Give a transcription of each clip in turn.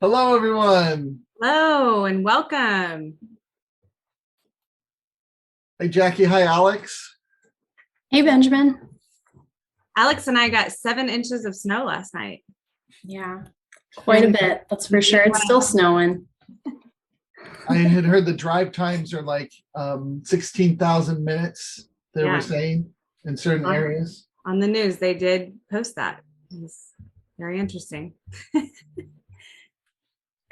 Hello, everyone. Hello and welcome. Hey, Jackie. Hi, Alex. Hey, Benjamin. Alex and I got 7 inches of snow last night. Yeah, quite a bit. That's for sure. It's still snowing. I had heard the drive times are like 16,000 minutes, they were saying, in certain areas. On the news, they did post that. It's very interesting.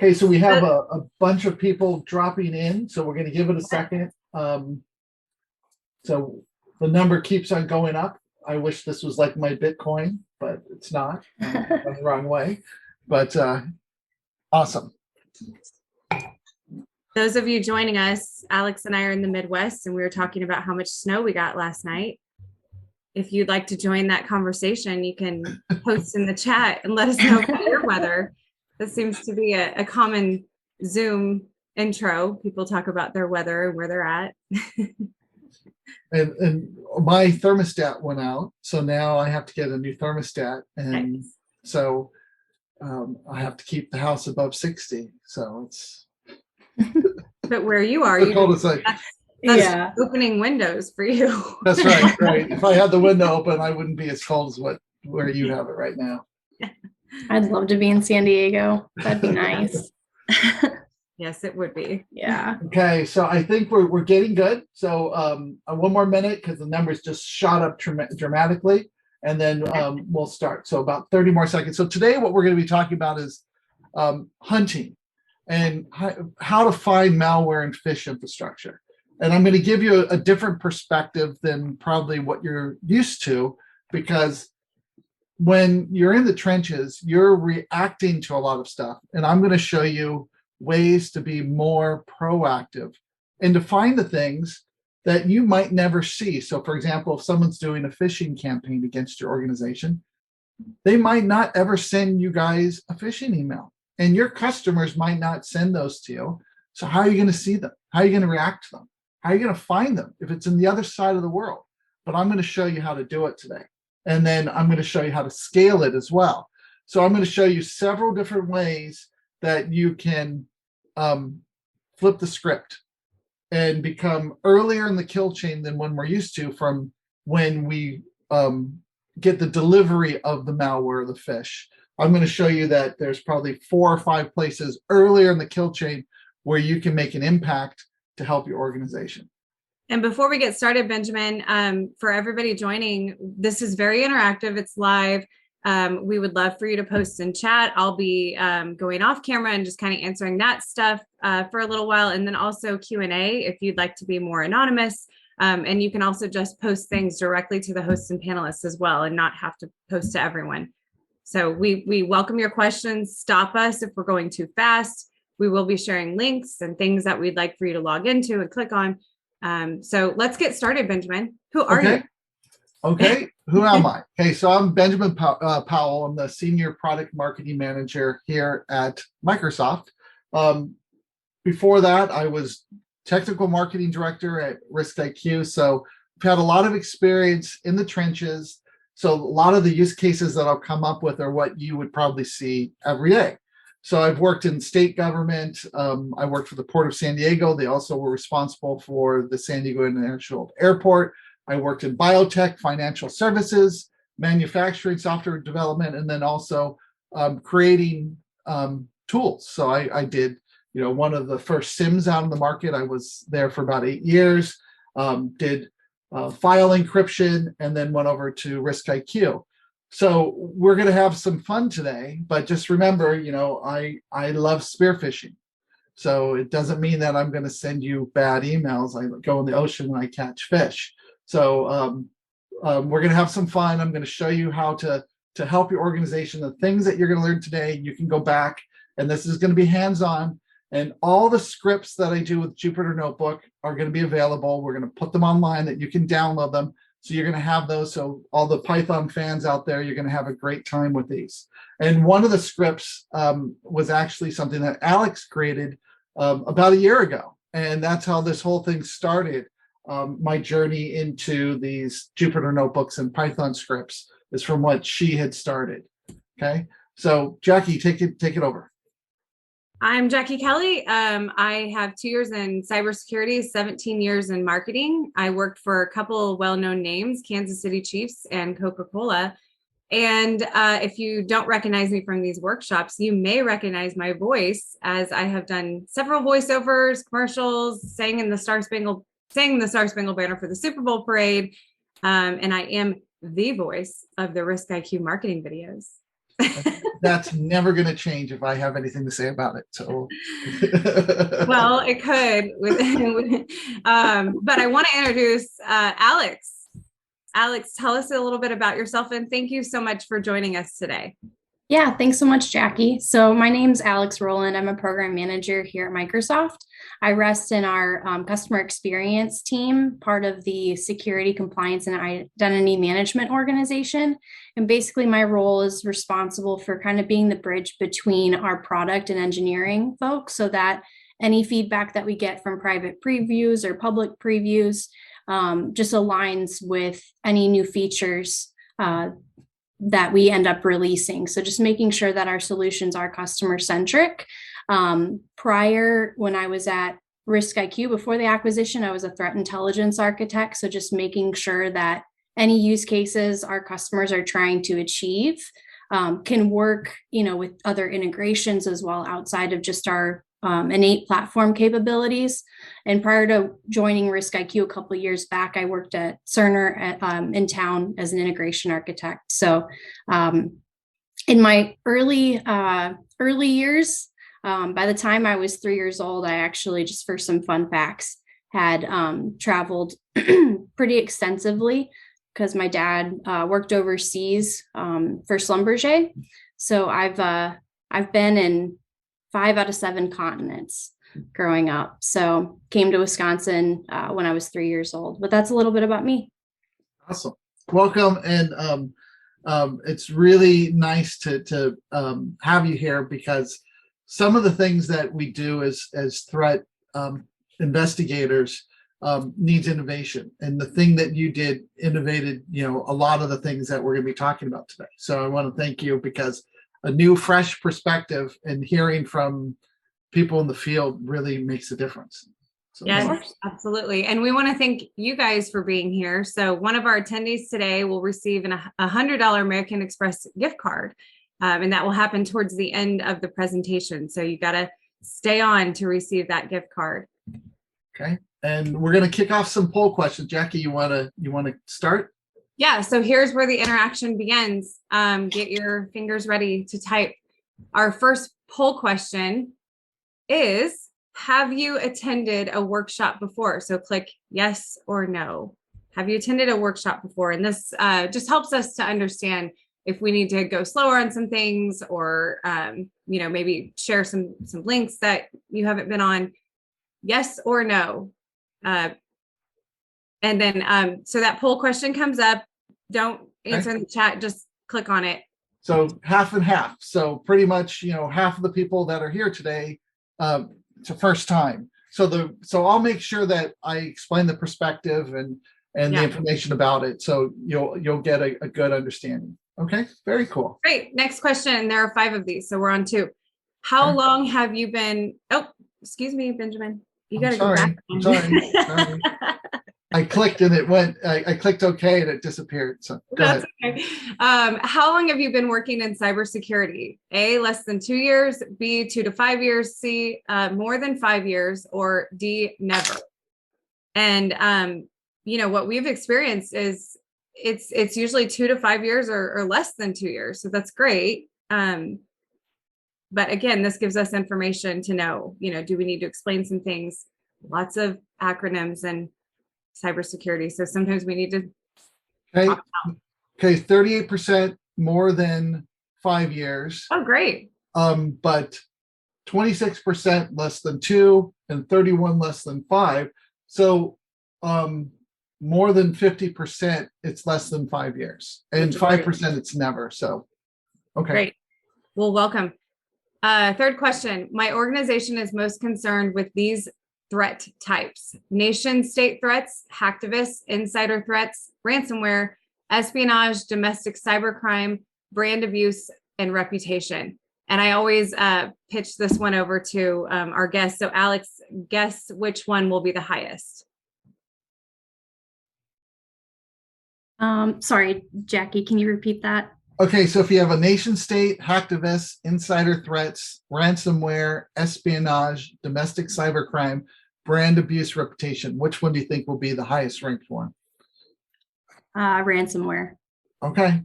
Okay, so we have a bunch of people dropping in, so we're going to give it a second. So the number keeps on going up. I wish this was like my Bitcoin, but it's not. I'm the wrong way. But awesome. Those of you joining us, Alex and I are in the Midwest, and we were talking about how much snow we got last night. If you'd like to join that conversation, you can post in the chat and let us know about your weather. This seems to be a common Zoom intro. People talk about their weather and where they're at. And my thermostat went out, so now I have to get a new thermostat, and Nice. so I have to keep the house above 60. So it's. But where you are, that's opening windows for you. That's right, right. If I had the window open, I wouldn't be as cold as where you have it right now. I'd love to be in San Diego. That'd be nice. Yes, it would be. Yeah. Okay, so I think we're getting good. So one more minute because the numbers just shot up dramatically, and then we'll start. So about 30 more seconds. So today what we're going to be talking about is hunting and how to find malware and phish infrastructure. And I'm going to give you a different perspective than probably what you're used to, because when you're in the trenches, you're reacting to a lot of stuff. And I'm going to show you ways to be more proactive and to find the things that you might never see. So for example, if someone's doing a phishing campaign against your organization, they might not ever send you guys a phishing email, and your customers might not send those to you. So how are you going to see them? How are you going to react to them? How are you going to find them if it's in the other side of the world? But I'm going to show you how to do it today. And then I'm going to show you how to scale it as well. So I'm going to show you several different ways that you can flip the script and become earlier in the kill chain than when we're used to, from when we get the delivery of the malware, the phish. I'm going to show you that there's probably 4 or 5 places earlier in the kill chain where you can make an impact to help your organization. And before we get started, Benjamin, for everybody joining, this is very interactive. It's live. We would love for you to post in chat. I'll be going off camera and just kind of answering that stuff for a little while. And then also Q&A if you'd like to be more anonymous. And you can also just post things directly to the hosts and panelists as well, and not have to post to everyone. So we welcome your questions. Stop us if we're going too fast. We will be sharing links and things that we'd like for you to log into and click on. So let's get started, Benjamin. Who are you? Okay, who am I? Okay, so I'm Benjamin Powell. I'm the Senior Product Marketing Manager here at Microsoft. Before that, I was Technical Marketing Director at RiskIQ. So I've had a lot of experience in the trenches. So a lot of the use cases that I'll come up with are what you would probably see every day. So I've worked in state government. I worked for the Port of San Diego. They also were responsible for the San Diego International Airport. I worked in biotech, financial services, manufacturing, software development, and then also creating tools. So I did, one of the first SIMs out in the market. I was there for about 8 years, did file encryption, and then went over to RiskIQ. So we're going to have some fun today, but just remember, I love spear phishing. So it doesn't mean that I'm going to send you bad emails. I go in the ocean and I catch fish. So we're going to have some fun. I'm going to show you how to help your organization. The things that you're going to learn today, you can go back, and this is going to be hands-on. And all the scripts that I do with Jupyter Notebook are going to be available. We're going to put them online that you can download them. So you're going to have those. So all the Python fans out there, you're going to have a great time with these. And one of the scripts was actually something that Alex created about a year ago. And that's how this whole thing started. My journey into these Jupyter Notebooks and Python scripts is from what she had started. Okay. So Jackie, take it over. I'm Jackie Kelly. I have 2 years in cybersecurity, 17 years in marketing. I worked for a couple of well-known names, Kansas City Chiefs and Coca-Cola. And if you don't recognize me from these workshops, you may recognize my voice, as I have done several voiceovers, commercials, sang the Star Spangled Banner for the Super Bowl parade. And I am the voice of the RiskIQ marketing videos. That's never going to change if I have anything to say about it. So, well, it could. But I want to introduce Alex. Alex, tell us a little bit about yourself, and thank you so much for joining us today. Yeah, thanks so much, Jackie. So my name's Alex Rowland. I'm a program manager here at Microsoft. I rest in our customer experience team, part of the security, compliance, and identity management organization. And basically my role is responsible for kind of being the bridge between our product and engineering folks, so that any feedback that we get from private previews or public previews just aligns with any new features that we end up releasing. So just making sure that our solutions are customer centric. Prior, when I was at RiskIQ, before the acquisition, I was a threat intelligence architect. So just making sure that any use cases our customers are trying to achieve can work, with other integrations as well, outside of just our innate platform capabilities. And prior to joining RiskIQ a couple of years back, I worked at Cerner in town as an integration architect. So in my early years, by the time I was 3 years old, I actually, just for some fun facts, had traveled pretty extensively because my dad worked overseas for Schlumberger. So I've been in 5 out of 7 continents growing up. So came to Wisconsin when I was 3 years old, but that's a little bit about me. Awesome. Welcome. And it's really nice to have you here, because some of the things that we do as threat investigators needs innovation. And the thing that you did innovated, a lot of the things that we're going to be talking about today. So I want to thank you, because a new, fresh perspective and hearing from people in the field really makes a difference. So, yes, absolutely. And we want to thank you guys for being here. So one of our attendees today will receive a $100 American Express gift card. And that will happen towards the end of the presentation. So you got to stay on to receive that gift card. Okay. And we're going to kick off some poll questions. Jackie, you want to start? Yeah, so here's where the interaction begins. Get your fingers ready to type. Our first poll question is, have you attended a workshop before? So click yes or no. Have you attended a workshop before? And this just helps us to understand if we need to go slower on some things, or maybe share some links that you haven't been on. Yes or no. And then so that poll question comes up. Don't answer in the chat, just click on it. So half and half. So pretty much, half of the people that are here today, it's a first time. So I'll make sure that I explain the perspective and the information about it, so you'll get a good understanding. Okay, very cool. Great. Next question. There are 5 of these, so we're on 2. How long have you been? Oh, excuse me, Benjamin. You got to go back. I'm sorry. I clicked and it went. I clicked OK and it disappeared. So that's okay. How long have you been working in cybersecurity? A, less than 2 years. B, 2 to 5 years. C, more than 5 years. Or D, never. And what we've experienced is it's usually 2 to 5 years or less than 2 years. So that's great. But again, this gives us information to know, do we need to explain some things? Lots of acronyms and cybersecurity. So sometimes we need to. Okay. 38% more than 5 years. Oh, great. But 26% less than 2 and 31 less than 5. So more than 50%, it's less than 5 years, and 5% it's never. So, okay. Great. Well, welcome. Third question. My organization is most concerned with these threat types: nation state threats, hacktivists, insider threats, ransomware, espionage, domestic cybercrime, brand abuse, and reputation. And I always pitch this one over to our guests. So Alex, guess which one will be the highest? Sorry, Jackie, can you repeat that? Okay, so if you have a nation state, hacktivists, insider threats, ransomware, espionage, domestic cybercrime, brand abuse, reputation, which one do you think will be the highest ranked one? Ransomware. Okay.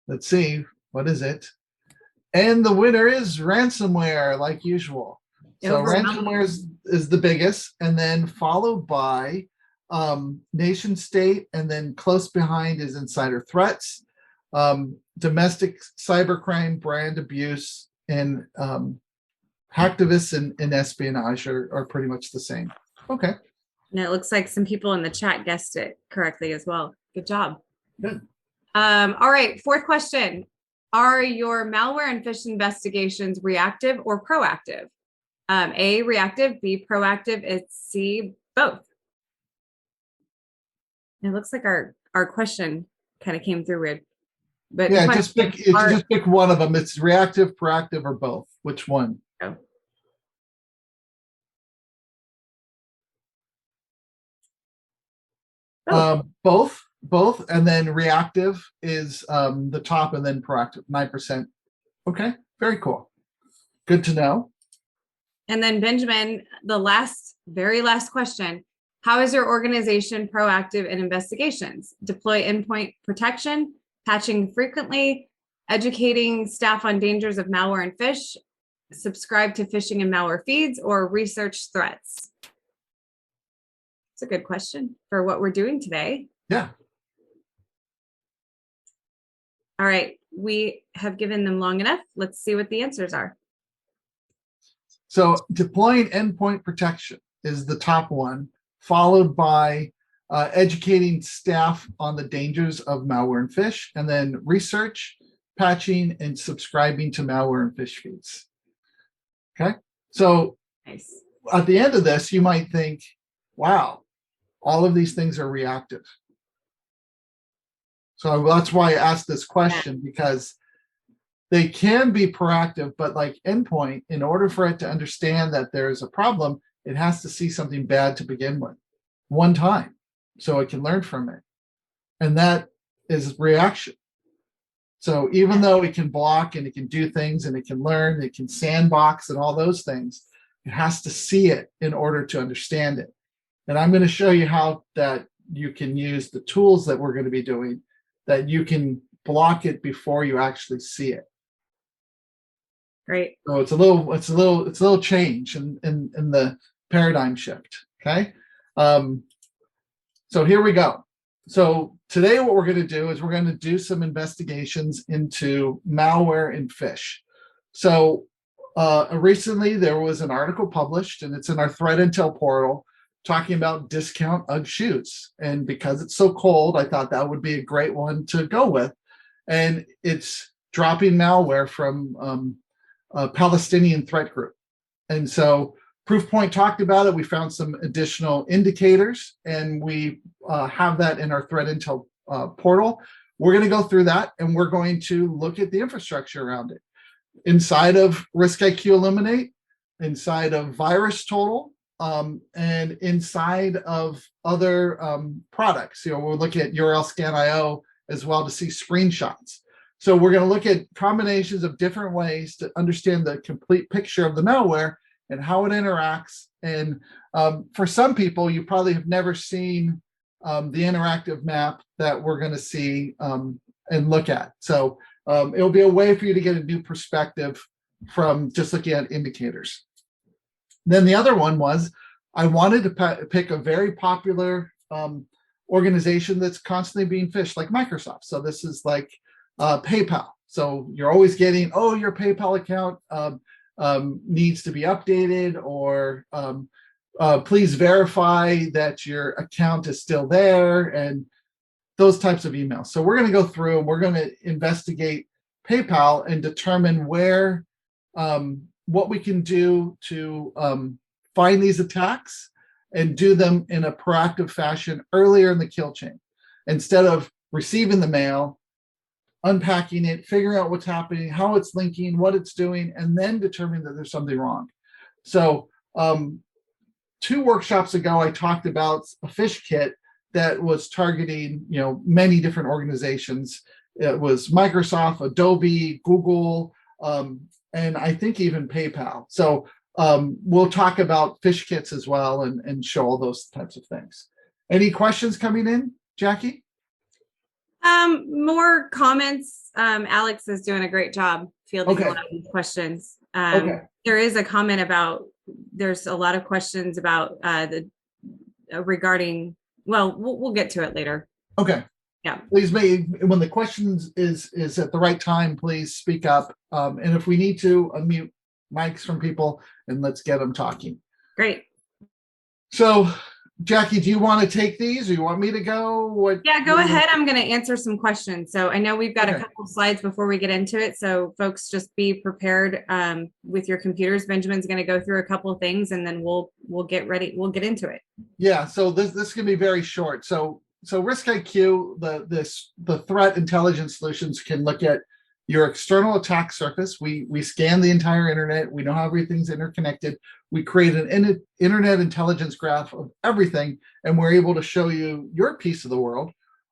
Let's see. What is it? And the winner is ransomware, like usual. So ransomware is the biggest, and then followed by nation state, and then close behind is insider threats, domestic cybercrime, brand abuse, and hacktivists and espionage are pretty much the same. Okay. And it looks like some people in the chat guessed it correctly as well. Good job. Good. All right, fourth question. Are your malware and phish investigations reactive or proactive? A, reactive, B, proactive, it's C, both. It looks like our question kind of came through weird. But yeah, just pick one of them. It's reactive, proactive, or both. Which one? Oh. Both, and then reactive is the top, and then proactive 9%. Okay, very cool. Good to know. And then Benjamin, the very last question. How is your organization proactive in investigations? Deploy endpoint protection, patching frequently, educating staff on dangers of malware and phish, subscribe to phishing and malware feeds, or research threats? It's a good question for what we're doing today. Yeah. All right, we have given them long enough. Let's see what the answers are. So deploying endpoint protection is the top one, followed by educating staff on the dangers of malware and phish, and then research, patching, and subscribing to malware and phish feeds. Okay, so nice. At the end of this, you might think, wow, all of these things are reactive. So that's why I asked this question, because they can be proactive, but like endpoint, in order for it to understand that there's a problem, it has to see something bad to begin with one time so it can learn from it. And that is reaction. So even though it can block and it can do things and it can learn, it can sandbox and all those things, it has to see it in order to understand it. And I'm going to show you how that you can use the tools that we're going to be doing, that you can block it before you actually see it. Great. So it's a little change in the paradigm shift. Okay. So here we go. So today what we're going to do is we're going to do some investigations into malware and phish. So recently there was an article published, and it's in our threat intel portal, talking about discount UGG shoes. And because it's so cold, I thought that would be a great one to go with. And it's dropping malware from a Palestinian threat group. And so Proofpoint talked about it. We found some additional indicators, and we have that in our threat intel portal. We're going to go through that, and we're going to look at the infrastructure around it. Inside of RiskIQ Illuminate, inside of VirusTotal, and inside of other products. We'll look at URL Scan.io as well to see screenshots. So we're going to look at combinations of different ways to understand the complete picture of the malware and how it interacts. And for some people, you probably have never seen the interactive map that we're going to see and look at. So it'll be a way for you to get a new perspective from just looking at indicators. Then the other one was, I wanted to pick a very popular organization that's constantly being phished, like Microsoft. So this is like PayPal. So you're always getting, oh, your PayPal account needs to be updated, or please verify that your account is still there, and those types of emails. So we're going to go through and we're going to investigate PayPal and determine where, what we can do to find these attacks and do them in a proactive fashion earlier in the kill chain. Instead of receiving the mail, unpacking it, figuring out what's happening, how it's linking, what it's doing, and then determining that there's something wrong. So 2 workshops ago, I talked about a Phish kit that was targeting, many different organizations. It was Microsoft, Adobe, Google, and I think even PayPal. So we'll talk about Phish kits as well and show all those types of things. Any questions coming in, Jackie? More comments. Alex is doing a great job fielding a lot of these questions. There is a comment about, there's a lot of questions about regarding, well, we'll get to it later. Okay. Yeah. Please, when the questions is at the right time, please speak up. And if we need to, unmute mics from people and let's get them talking. Great. So, Jackie, do you want to take these or you want me to go? Yeah, go ahead. I'm going to answer some questions. So I know we've got a couple of slides before we get into it. So folks, just be prepared with your computers. Benjamin's going to go through a couple of things and then we'll get ready. We'll get into it. Yeah. So this can be very short. So RiskIQ, the threat intelligence solutions can look at your external attack surface. We scan the entire internet. We know how everything's interconnected. We create an internet intelligence graph of everything, and we're able to show you your piece of the world,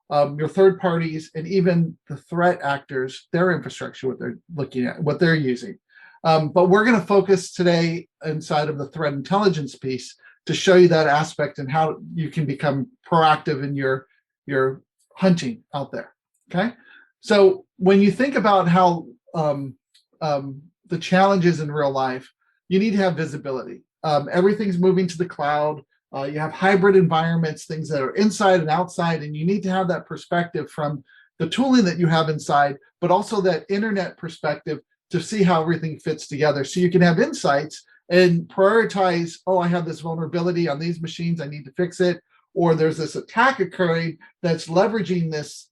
your third parties, and even the threat actors, their infrastructure, what they're looking at, what they're using. But we're going to focus today inside of the threat intelligence piece to show you that aspect and how you can become proactive in your hunting out there. Okay. So when you think about how the challenges in real life, you need to have visibility. Everything's moving to the cloud. You have hybrid environments, things that are inside and outside, and you need to have that perspective from the tooling that you have inside, but also that internet perspective to see how everything fits together. So you can have insights and prioritize, oh, I have this vulnerability on these machines, I need to fix it. Or there's this attack occurring that's leveraging this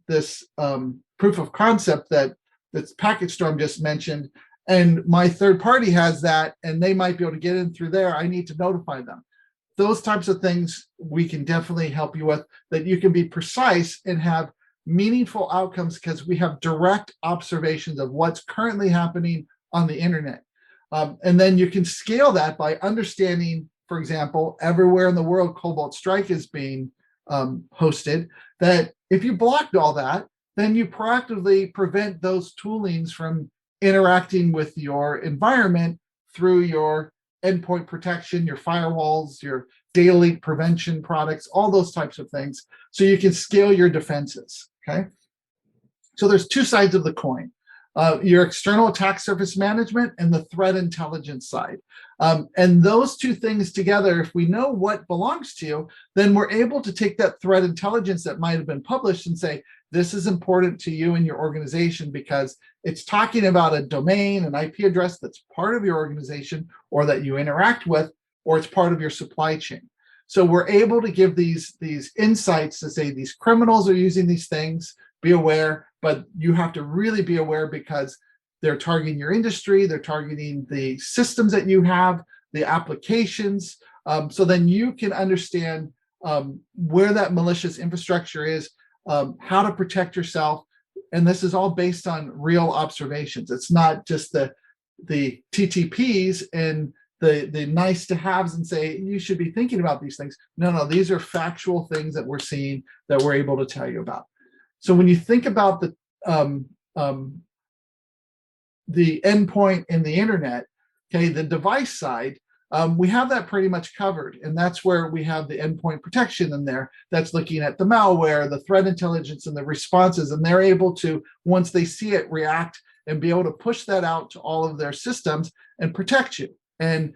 proof of concept that Packet Storm just mentioned, and my third party has that, and they might be able to get in through there. I need to notify them. Those types of things we can definitely help you with, that you can be precise and have meaningful outcomes because we have direct observations of what's currently happening on the internet. And then you can scale that by understanding, for example, everywhere in the world Cobalt Strike is being hosted, that if you blocked all that, then you proactively prevent those toolings from interacting with your environment through your endpoint protection, your firewalls, your data leak prevention products, all those types of things. So you can scale your defenses, okay? So there's 2 sides of the coin. Your external attack surface management and the threat intelligence side. And those 2 things together, if we know what belongs to you, then we're able to take that threat intelligence that might have been published and say, this is important to you and your organization because it's talking about a domain, an IP address that's part of your organization or that you interact with, or it's part of your supply chain. So we're able to give these insights to say these criminals are using these things, be aware, but you have to really be aware because they're targeting your industry, they're targeting the systems that you have, the applications. So then you can understand where that malicious infrastructure is, how to protect yourself. And this is all based on real observations. It's not just the TTPs and the nice to haves and say, you should be thinking about these things. No, these are factual things that we're seeing that we're able to tell you about. So when you think about the endpoint in the internet, okay, the device side, we have that pretty much covered. And that's where we have the endpoint protection in there. That's looking at the malware, the threat intelligence, and the responses. And they're able to, once they see it, react and be able to push that out to all of their systems and protect you. And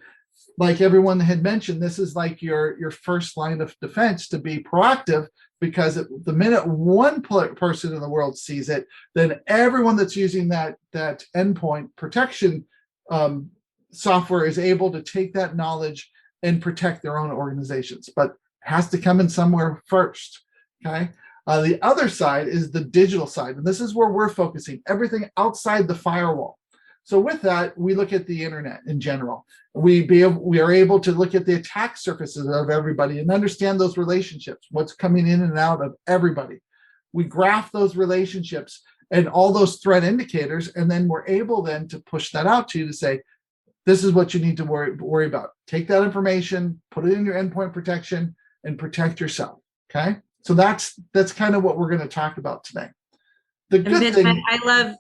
like everyone had mentioned, this is like your first line of defense to be proactive, because the minute one person in the world sees it, then everyone that's using that endpoint protection software is able to take that knowledge and protect their own organizations. But it has to come in somewhere first, okay? The other side is the digital side, and this is where we're focusing, everything outside the firewall. So with that, we look at the internet in general. We are able to look at the attack surfaces of everybody and understand those relationships, what's coming in and out of everybody. We graph those relationships and all those threat indicators. And then we're able then to push that out to you to say, this is what you need to worry about. Take that information, put it in your endpoint protection, and protect yourself. Okay. So that's kind of what we're going to talk about today. The good thing,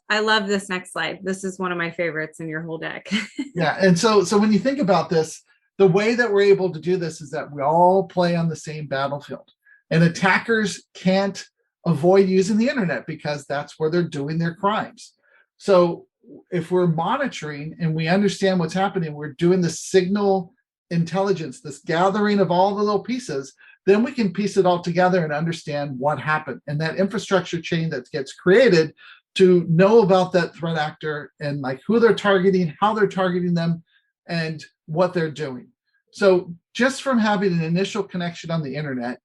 I love this next slide. This is one of my favorites in your whole deck. yeah. And so when you think about this, the way that we're able to do this is that we all play on the same battlefield, and attackers can't avoid using the internet because that's where they're doing their crimes. So if we're monitoring and we understand what's happening, we're doing the signal intelligence, this gathering of all the little pieces, then we can piece it all together and understand what happened. And that infrastructure chain that gets created to know about that threat actor and like who they're targeting, how they're targeting them, and what they're doing. So just from having an initial connection on the internet,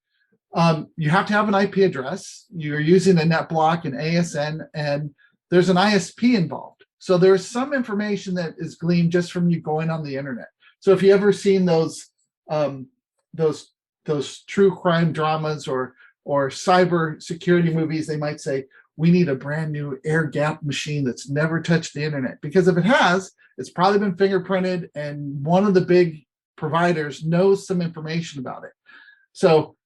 you have to have an IP address. You're using a NetBlock, an ASN, and there's an ISP involved. So there's some information that is gleaned just from you going on the internet. So if you ever seen those true crime dramas or cyber security movies, they might say, we need a brand new air gap machine that's never touched the internet. Because if it has, it's probably been fingerprinted and one of the big providers knows some information about it. So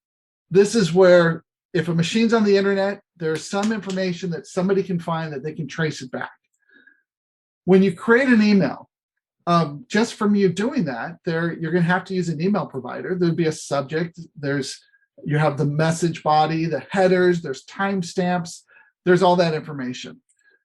this is where if a machine's on the internet, there's some information that somebody can find that they can trace it back. When you create an email, just from you doing that, you're going to have to use an email provider. There'd be a subject. You have the message body, the headers, there's timestamps, there's all that information.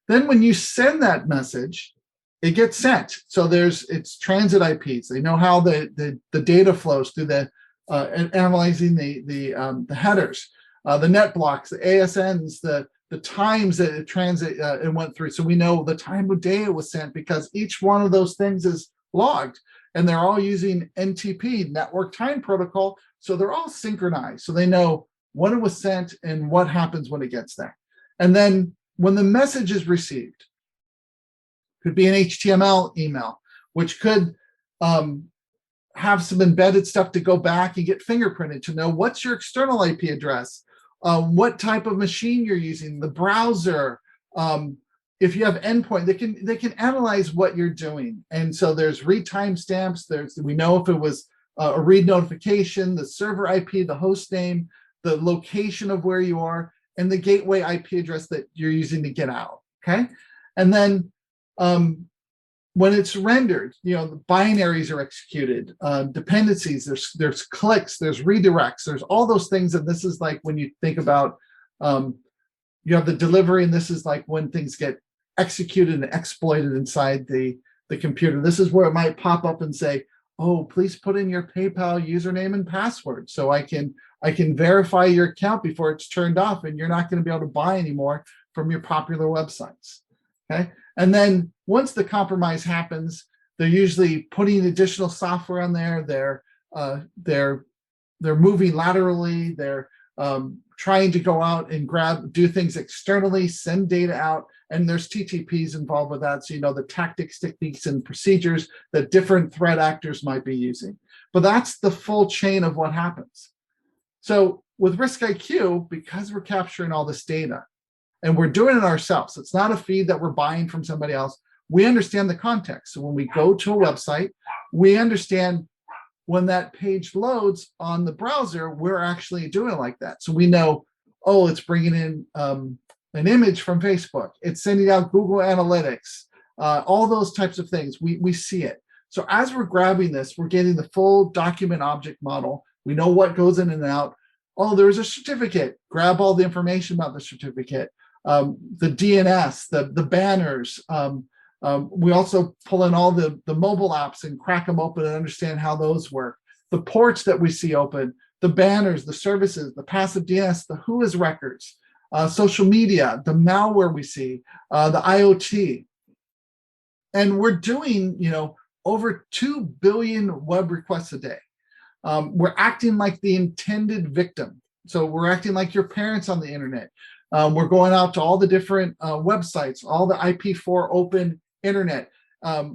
Then when you send that message, it gets sent. So it's transit IPs. They know how the data flows through analyzing the headers, the net blocks, the ASNs, the times that it went through. So we know the time of day it was sent because each one of those things is logged, and they're all using NTP, Network Time Protocol. So they're all synchronized. So they know when it was sent and what happens when it gets there. And then when the message is received, could be an HTML email, which could have some embedded stuff to go back and get fingerprinted to know what's your external IP address, what type of machine you're using, the browser. If you have endpoint, they can analyze what you're doing. And so there's read timestamps. We know if it was a read notification, the server IP, the host name, the location of where you are, and the gateway IP address that you're using to get out. Okay, and then when it's rendered, the binaries are executed, dependencies, there's clicks, there's redirects, there's all those things. And this is like when you think about, you have the delivery, and this is like when things get executed and exploited inside the computer. This is where it might pop up and say, oh, please put in your PayPal username and password so I can verify your account before it's turned off and you're not going to be able to buy anymore from your popular websites. Okay. And then once the compromise happens, they're usually putting additional software on there. They're moving laterally. They're trying to go out and do things externally, send data out, and there's TTPs involved with that. So the tactics, techniques, and procedures that different threat actors might be using. But that's the full chain of what happens. So with RiskIQ, because we're capturing all this data, and we're doing it ourselves. It's not a feed that we're buying from somebody else. We understand the context. So when we go to a website, we understand when that page loads on the browser, we're actually doing it like that. So we know, oh, it's bringing in an image from Facebook. It's sending out Google Analytics, all those types of things. We see it. So as we're grabbing this, we're getting the full document object model. We know what goes in and out. Oh, there's a certificate. Grab all the information about the certificate. The DNS, the banners. We also pull in all the mobile apps and crack them open and understand how those work. The ports that we see open, the banners, the services, the passive DNS, the WHOIS records, social media, the malware we see, the IoT. And we're doing, over 2 billion web requests a day. We're acting like the intended victim. So we're acting like your parents on the internet. We're going out to all the different websites, all the IP4 open internet.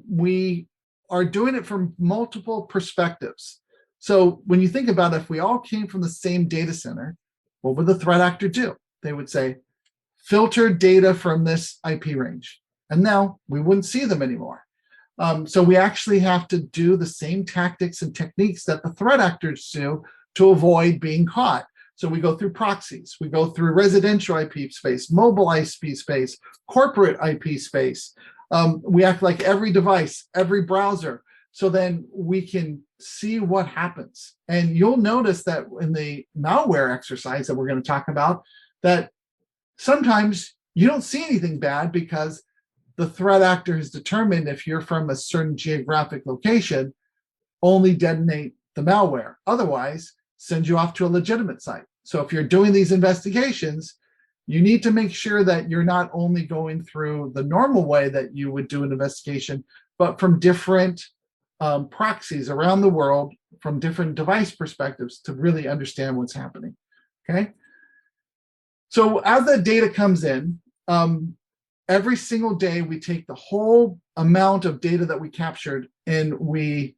We are doing it from multiple perspectives. So when you think about it, if we all came from the same data center, what would the threat actor do? They would say, filtered data from this IP range. And now we wouldn't see them anymore. So we actually have to do the same tactics and techniques that the threat actors do to avoid being caught. So we go through proxies, we go through residential IP space, mobile IP space, corporate IP space. We act like every device, every browser, so then we can see what happens. And you'll notice that in the malware exercise that we're going to talk about, that sometimes you don't see anything bad because the threat actor has determined if you're from a certain geographic location, only detonate the malware. Otherwise, send you off to a legitimate site. So if you're doing these investigations, you need to make sure that you're not only going through the normal way that you would do an investigation, but from different proxies around the world, from different device perspectives to really understand what's happening, okay? So as the data comes in, every single day we take the whole amount of data that we captured and we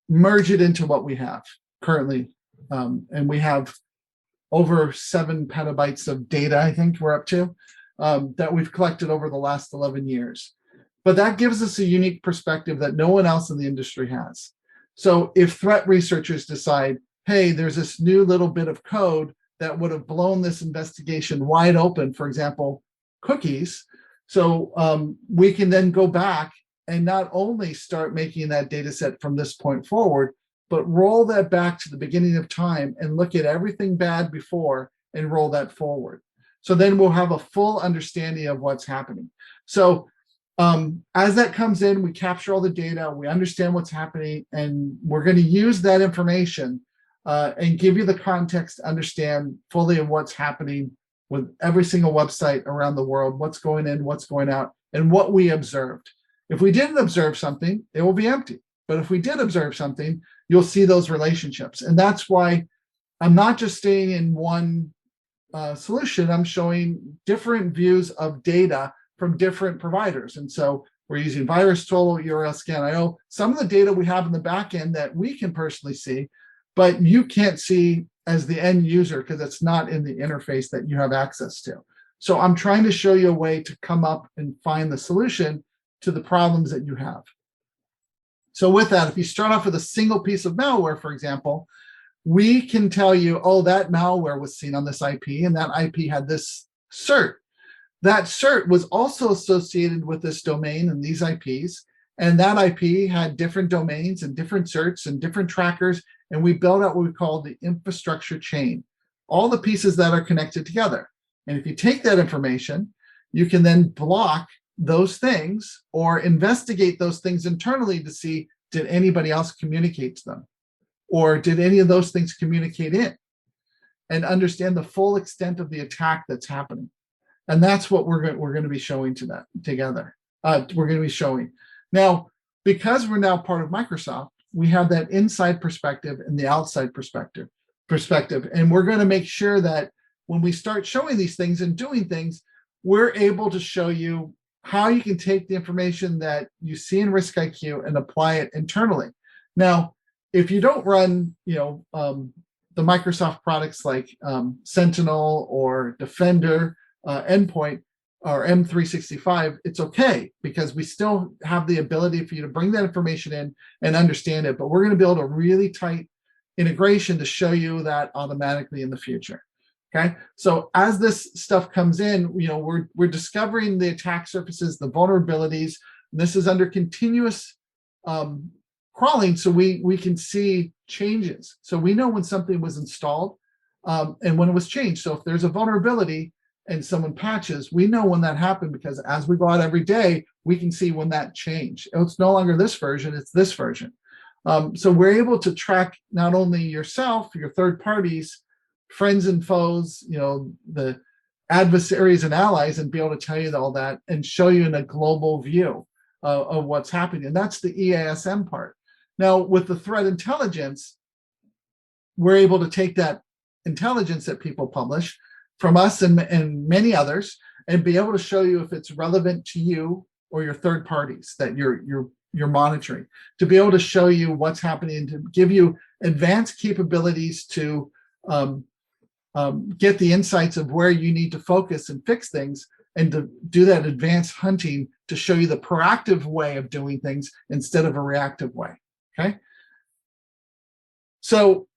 merge it into what we have currently. And we have over 7 petabytes of data, I think we're up to, that we've collected over the last 11 years. But that gives us a unique perspective that no one else in the industry has. So if threat researchers decide, hey, there's this new little bit of code that would have blown this investigation wide open, for example, cookies, so we can then go back and not only start making that data set from this point forward, but roll that back to the beginning of time and look at everything bad before and roll that forward. So then we'll have a full understanding of what's happening. So as that comes in, we capture all the data, we understand what's happening, and we're going to use that information and give you the context to understand fully of what's happening with every single website around the world, what's going in, what's going out, and what we observed. If we didn't observe something, it will be empty. But if we did observe something, you'll see those relationships. And that's why I'm not just staying in one solution, I'm showing different views of data from different providers. And so we're using VirusTotal, URL Scan.io, some of the data we have in the back end that we can personally see, but you can't see as the end user because it's not in the interface that you have access to. So I'm trying to show you a way to come up and find the solution to the problems that you have. So with that, if you start off with a single piece of malware, for example, we can tell you, oh, that malware was seen on this IP and that IP had this cert. That cert was also associated with this domain and these IPs, and that IP had different domains and different certs and different trackers, and we built out what we call the infrastructure chain, all the pieces that are connected together. And if you take that information, you can then block those things or investigate those things internally to see, did anybody else communicate to them? Or did any of those things communicate in? And understand the full extent of the attack that's happening. And that's what we're going to be showing to that together. We're going to be showing. Now, because we're now part of Microsoft, we have that inside perspective and the outside perspective. And we're going to make sure that when we start showing these things and doing things, we're able to show you how you can take the information that you see in RiskIQ and apply it internally. Now, if you don't run, the Microsoft products like Sentinel or Defender, Endpoint, or M365, it's okay because we still have the ability for you to bring that information in and understand it. But we're going to build a really tight integration to show you that automatically in the future. Okay, so as this stuff comes in, we're discovering the attack surfaces, the vulnerabilities. This is under continuous crawling, so we can see changes. So we know when something was installed and when it was changed. So if there's a vulnerability and someone patches, we know when that happened because as we go out every day, we can see when that changed. It's no longer this version, it's this version. So we're able to track not only yourself, your third parties, friends and foes, the adversaries and allies, and be able to tell you all that and show you in a global view of what's happening. And that's the EASM part. Now, with the threat intelligence, we're able to take that intelligence that people publish from us and many others and be able to show you if it's relevant to you or your third parties that you're monitoring, to be able to show you what's happening, to give you advanced capabilities to get the insights of where you need to focus and fix things, and to do that advanced hunting to show you the proactive way of doing things instead of a reactive way. Okay. So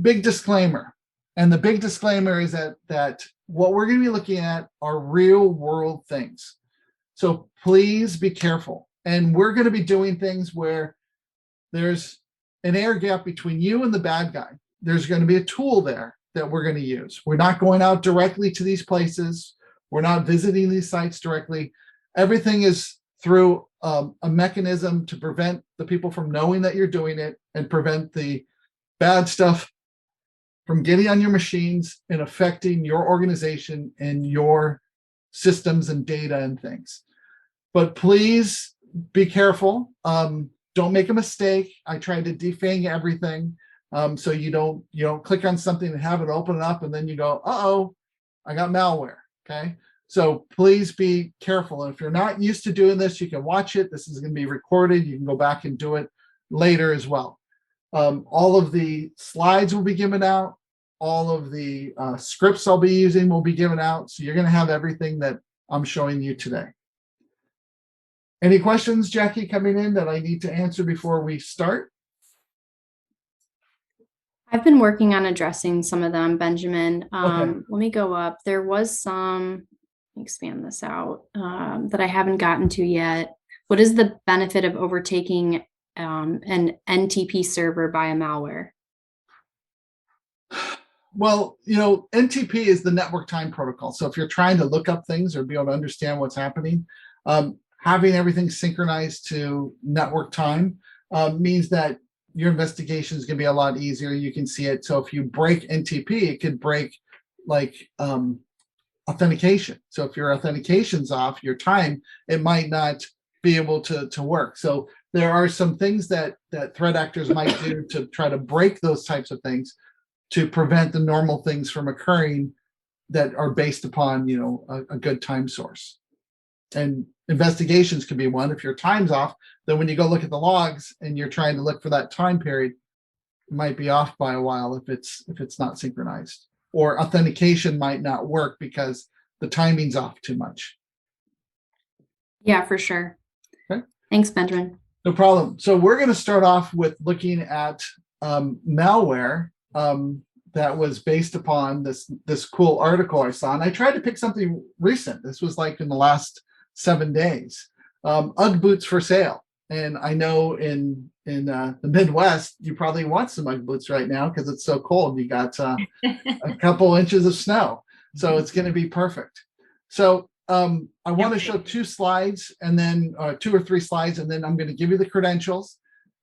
big disclaimer. And the big disclaimer is that what we're going to be looking at are real world things. So please be careful. And we're going to be doing things where there's an air gap between you and the bad guy. There's going to be a tool there that we're going to use. We're not going out directly to these places. We're not visiting these sites directly. Everything is through a mechanism to prevent the people from knowing that you're doing it and prevent the bad stuff from getting on your machines and affecting your organization and your systems and data and things. But please be careful. Don't make a mistake. I tried to defang everything. So you don't click on something and have it open up and then you go, uh-oh, I got malware. Okay. So please be careful. And if you're not used to doing this, you can watch it. This is going to be recorded. You can go back and do it later as well. All of the slides will be given out. All of the scripts I'll be using will be given out. So you're going to have everything that I'm showing you today. Any questions, Jackie, coming in that I need to answer before we start? I've been working on addressing some of them, Benjamin. Okay. Let me go up. There was some, let me expand this out, that I haven't gotten to yet. What is the benefit of overtaking an NTP server by a malware? Well, NTP is the network time protocol. So if you're trying to look up things or be able to understand what's happening, having everything synchronized to network time means that your investigation is going to be a lot easier. You can see it. So if you break NTP, it could break like authentication. So if your authentication's off, your time, it might not be able to work. So there are some things that threat actors might do to try to break those types of things to prevent the normal things from occurring that are based upon, a good time source. And investigations can be one. If your time's off, then when you go look at the logs and you're trying to look for that time period, it might be off by a while if it's not synchronized. Or authentication might not work because the timing's off too much. Yeah, for sure. Okay. Thanks, Benjamin. No problem. So we're going to start off with looking at malware that was based upon this cool article I saw. And I tried to pick something recent. This was like in the last 7 days. UGG boots for sale. And I know in the Midwest, you probably want some UGG boots right now because it's so cold. You got a couple inches of snow. So it's going to be perfect. So I want to show 2 slides and then 2 or 3 slides, and then I'm going to give you the credentials.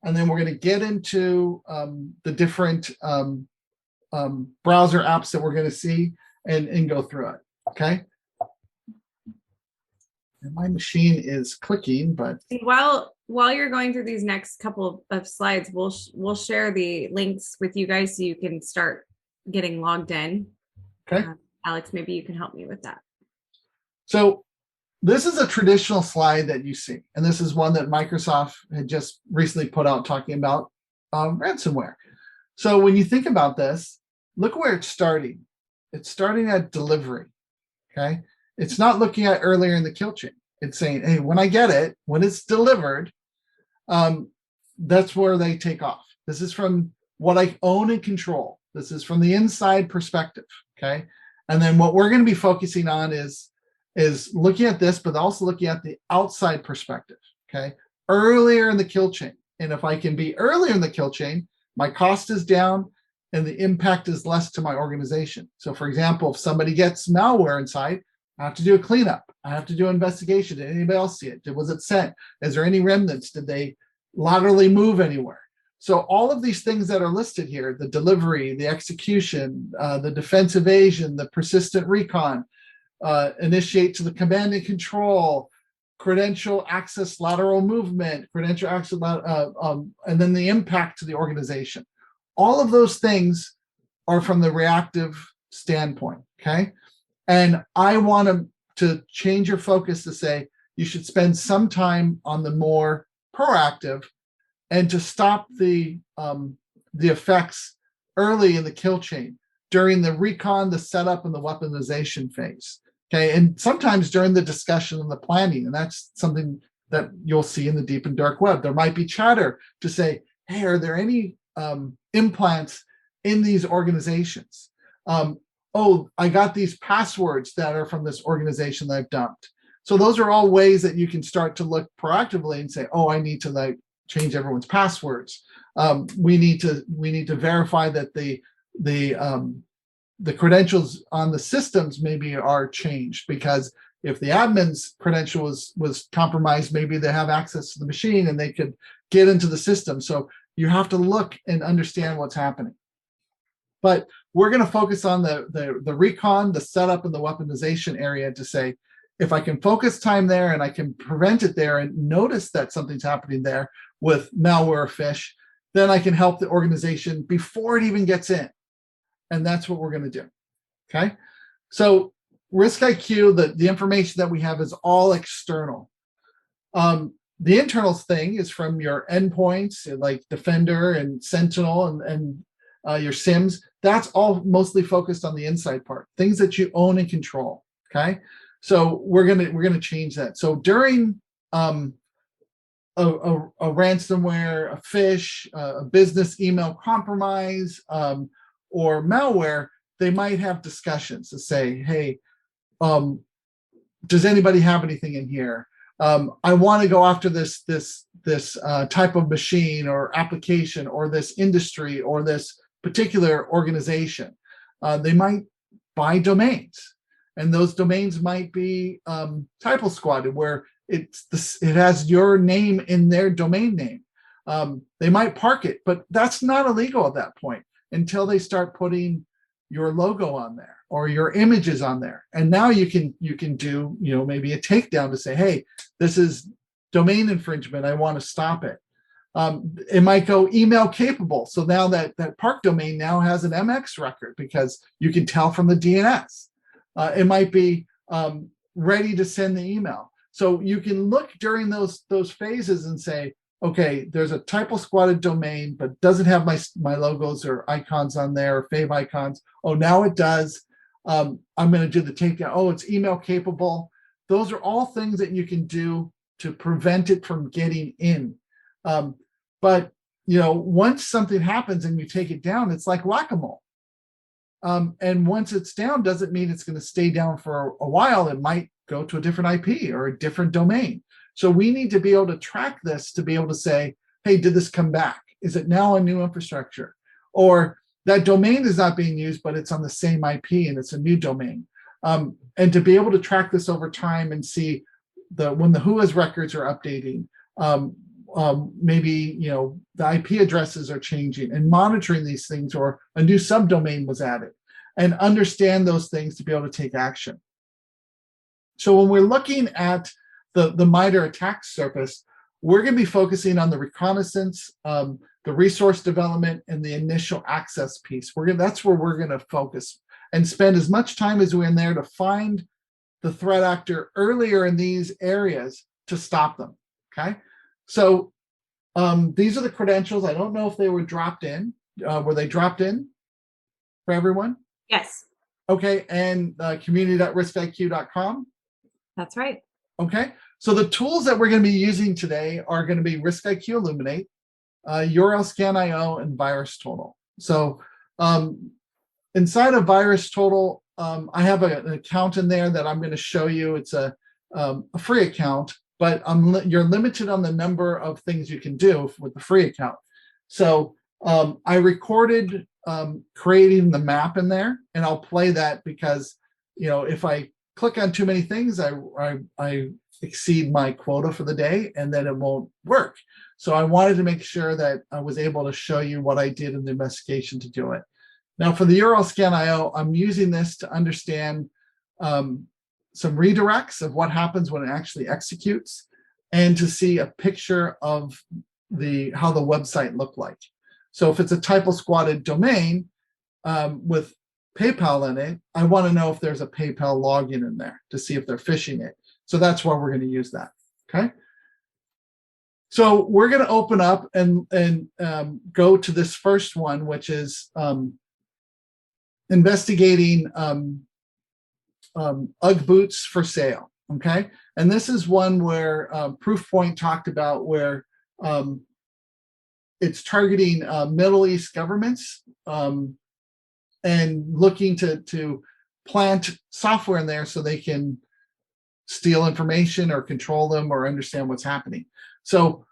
And then we're going to get into the different browser apps that we're going to see and go through it. Okay. And my machine is clicking, but while you're going through these next couple of slides, we'll share the links with you guys so you can start getting logged in. Okay. Alex, maybe you can help me with that. So this is a traditional slide that you see, and this is one that Microsoft had just recently put out talking about ransomware. So when you think about this, look where it's starting. It's starting at delivery. Okay. It's not looking at earlier in the kill chain. It's saying, hey, when I get it, when it's delivered, that's where they take off. This is from what I own and control. This is from the inside perspective. Okay. And then what we're going to be focusing on is looking at this, but also looking at the outside perspective. Okay. Earlier in the kill chain. And if I can be earlier in the kill chain, my cost is down and the impact is less to my organization. So for example, if somebody gets malware inside, I have to do a cleanup. I have to do an investigation. Did anybody else see it? Was it sent? Is there any remnants? Did they laterally move anywhere? So all of these things that are listed here, the delivery, the execution, the defense evasion, the persistent recon, initiate to the command and control, credential access lateral movement, credential access, and then the impact to the organization. All of those things are from the reactive standpoint, okay? And I want to change your focus to say you should spend some time on the more proactive and to stop the effects early in the kill chain. during the recon, the setup, and the weaponization phase. Okay, and sometimes during the discussion and the planning, and that's something that you'll see in the deep and dark web. There might be chatter to say, hey, are there any implants in these organizations? Oh, I got these passwords that are from this organization that I've dumped. So those are all ways that you can start to look proactively and say, oh, I need to like change everyone's passwords. We need to verify that the credentials on the systems maybe are changed, because if the admin's credential was compromised, maybe they have access to the machine and they could get into the system. So you have to look and understand what's happening. But we're going to focus on the recon, the setup, and the weaponization area to say, if I can focus time there and I can prevent it there and notice that something's happening there with malware or phish, then I can help the organization before it even gets in. And that's what we're going to do. Okay. So RiskIQ, the information that we have is all external. The internal thing is from your endpoints like Defender and Sentinel and your SIMs. That's all mostly focused on the inside part, things that you own and control. Okay. So we're gonna change that. So during a ransomware, a phish, a business email compromise, or malware, they might have discussions to say, hey, does anybody have anything in here? I want to go after this type of machine or application or this industry or this particular organization. They might buy domains, and those domains might be Typosquatting, where it has your name in their domain name. They might park it, but that's not illegal at that point until they start putting your logo on there or your images on there. And now you can do, maybe a takedown to say, hey, this is domain infringement. I want to stop it. It might go email capable. So now that park domain now has an MX record because you can tell from the DNS. It might be ready to send the email. So you can look during those phases and say, okay, there's a Typosquatted domain, but doesn't have my logos or icons on there or fave icons. Oh, now it does. I'm going to do the takedown. Oh, it's email capable. Those are all things that you can do to prevent it from getting in. But once something happens and you take it down, it's like whack-a-mole. And once it's down, doesn't mean it's going to stay down for a while. It might go to a different IP or a different domain. So we need to be able to track this to be able to say, hey, did this come back? Is it now a new infrastructure? Or that domain is not being used, but it's on the same IP and it's a new domain. And to be able to track this over time and see when the WHOIS records are updating, maybe the IP addresses are changing, and monitoring these things, or a new subdomain was added, and understand those things to be able to take action. So when we're looking at the MITRE attack surface, we're going to be focusing on the reconnaissance, the resource development, and the initial access piece. That's where we're going to focus and spend as much time as we're in there to find the threat actor earlier in these areas to stop them. Okay, so these are the credentials. I don't know if they were dropped in. Were they dropped in for everyone? Yes. Okay, and community.riskiq.com. That's right. Okay, so the tools that we're going to be using today are going to be RiskIQ Illuminate, URL Scan.io, and VirusTotal. So inside of VirusTotal, I have an account in there that I'm going to show you. It's a free account, but you're limited on the number of things you can do with the free account. So I recorded creating the map in there, and I'll play that because if I click on too many things, I exceed my quota for the day, and then it won't work. So I wanted to make sure that I was able to show you what I did in the investigation to do it. Now for the URL Scan.io, I'm using this to understand some redirects of what happens when it actually executes, and to see a picture of how the website looked like. So if it's a Typosquatted domain with PayPal in it, I want to know if there's a PayPal login in there to see if they're phishing it. So that's why we're going to use that. Okay. So we're going to open up and go to this first one, which is investigating UGG boots for sale. Okay, and this is one where Proofpoint talked about where it's targeting Middle East governments and looking to plant software in there so they can steal information or control them or understand what's happening. So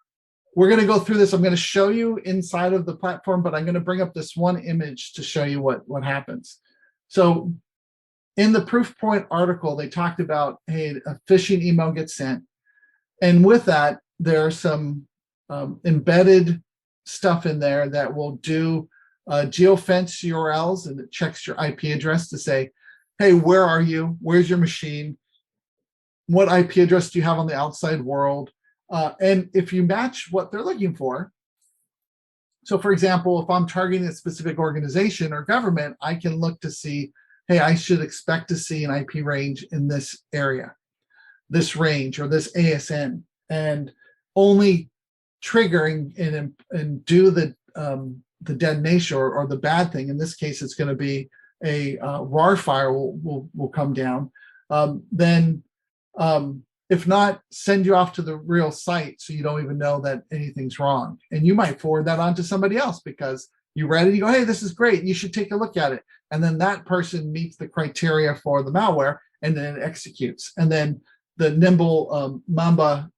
we're going to go through this. I'm going to show you inside of the platform, but I'm going to bring up this one image to show you what happens. So in the Proofpoint article, they talked about, hey, a phishing email gets sent. And with that, there are some embedded stuff in there that will do geofence URLs, and it checks your IP address to say, hey, where are you? Where's your machine? What IP address do you have on the outside world? And if you match what they're looking for, so for example, if I'm targeting a specific organization or government, I can look to see, hey, I should expect to see an IP range in this area, this range, or this ASN, and only triggering and do the detonation or the bad thing. In this case, it's going to be a RAR fire will come down. Then if not, send you off to the real site so you don't even know that anything's wrong. And you might forward that on to somebody else because you read it, you go, hey, this is great, you should take a look at it. And then that person meets the criteria for the malware, and then it executes. And then the Nimble Mamba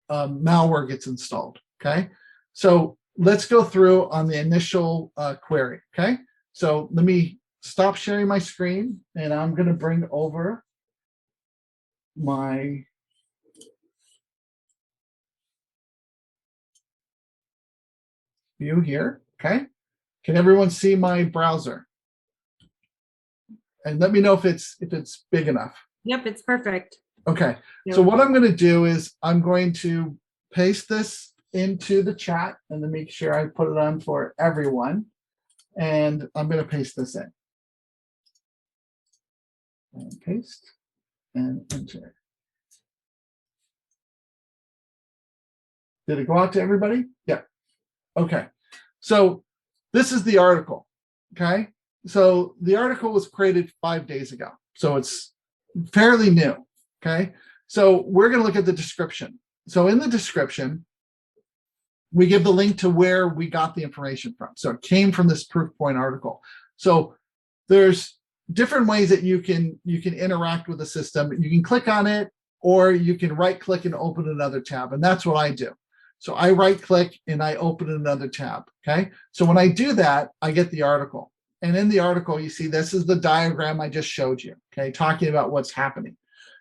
malware gets installed, okay? So let's go through on the initial query, okay? So let me stop sharing my screen, and I'm gonna bring over my view here, okay? Can everyone see my browser? And let me know if it's big enough. Yep, it's perfect. Okay, Yep. so what I'm going to do is I'm going to paste this into the chat and then make sure I put it on for everyone. And I'm going to paste this in. And paste and enter. Did it go out to everybody? Yeah. Okay. So this is the article. Okay. So the article was created 5 days ago. So it's fairly new. Okay. So we're going to look at the description. So in the description, we give the link to where we got the information from. So it came from this Proofpoint article. So there's different ways that you can interact with the system. You can click on it, or you can right click and open another tab. And that's what I do. So I right click and I open another tab. Okay. So when I do that, I get the article. And in the article, you see this is the diagram I just showed you. Okay. Talking about what's happening.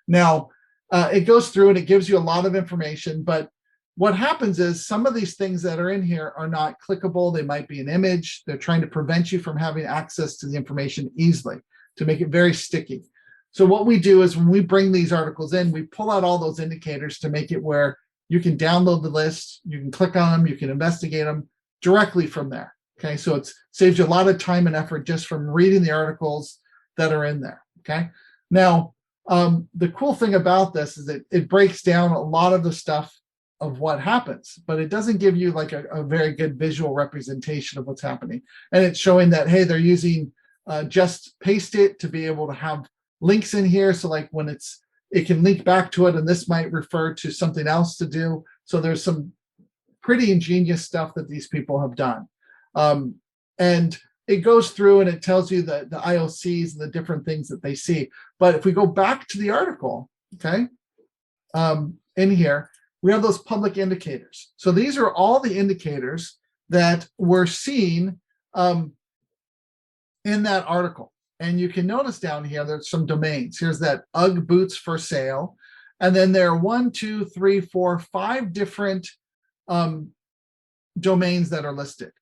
Now, it goes through and it gives you a lot of information, but what happens is some of these things that are in here are not clickable. They might be an image. They're trying to prevent you from having access to the information easily to make it very sticky. So what we do is when we bring these articles in, we pull out all those indicators to make it where you can download the list, you can click on them, you can investigate them directly from there. Okay, so it saves you a lot of time and effort just from reading the articles that are in there. Okay, now the cool thing about this is that it breaks down a lot of the stuff of what happens, but it doesn't give you like a very good visual representation of what's happening. And it's showing that, hey, they're using just paste it to be able to have links in here. So like when it can link back to it, and this might refer to something else to do. So there's some pretty ingenious stuff that these people have done. And it goes through and it tells you the IOCs and the different things that they see. But if we go back to the article, okay, in here, we have those public indicators. So these are all the indicators that we're seeing in that article. And you can notice down here, there's some domains. Here's that UGG boots for sale. And then there are 1, 2, 3, 4, 5 different domains that are listed.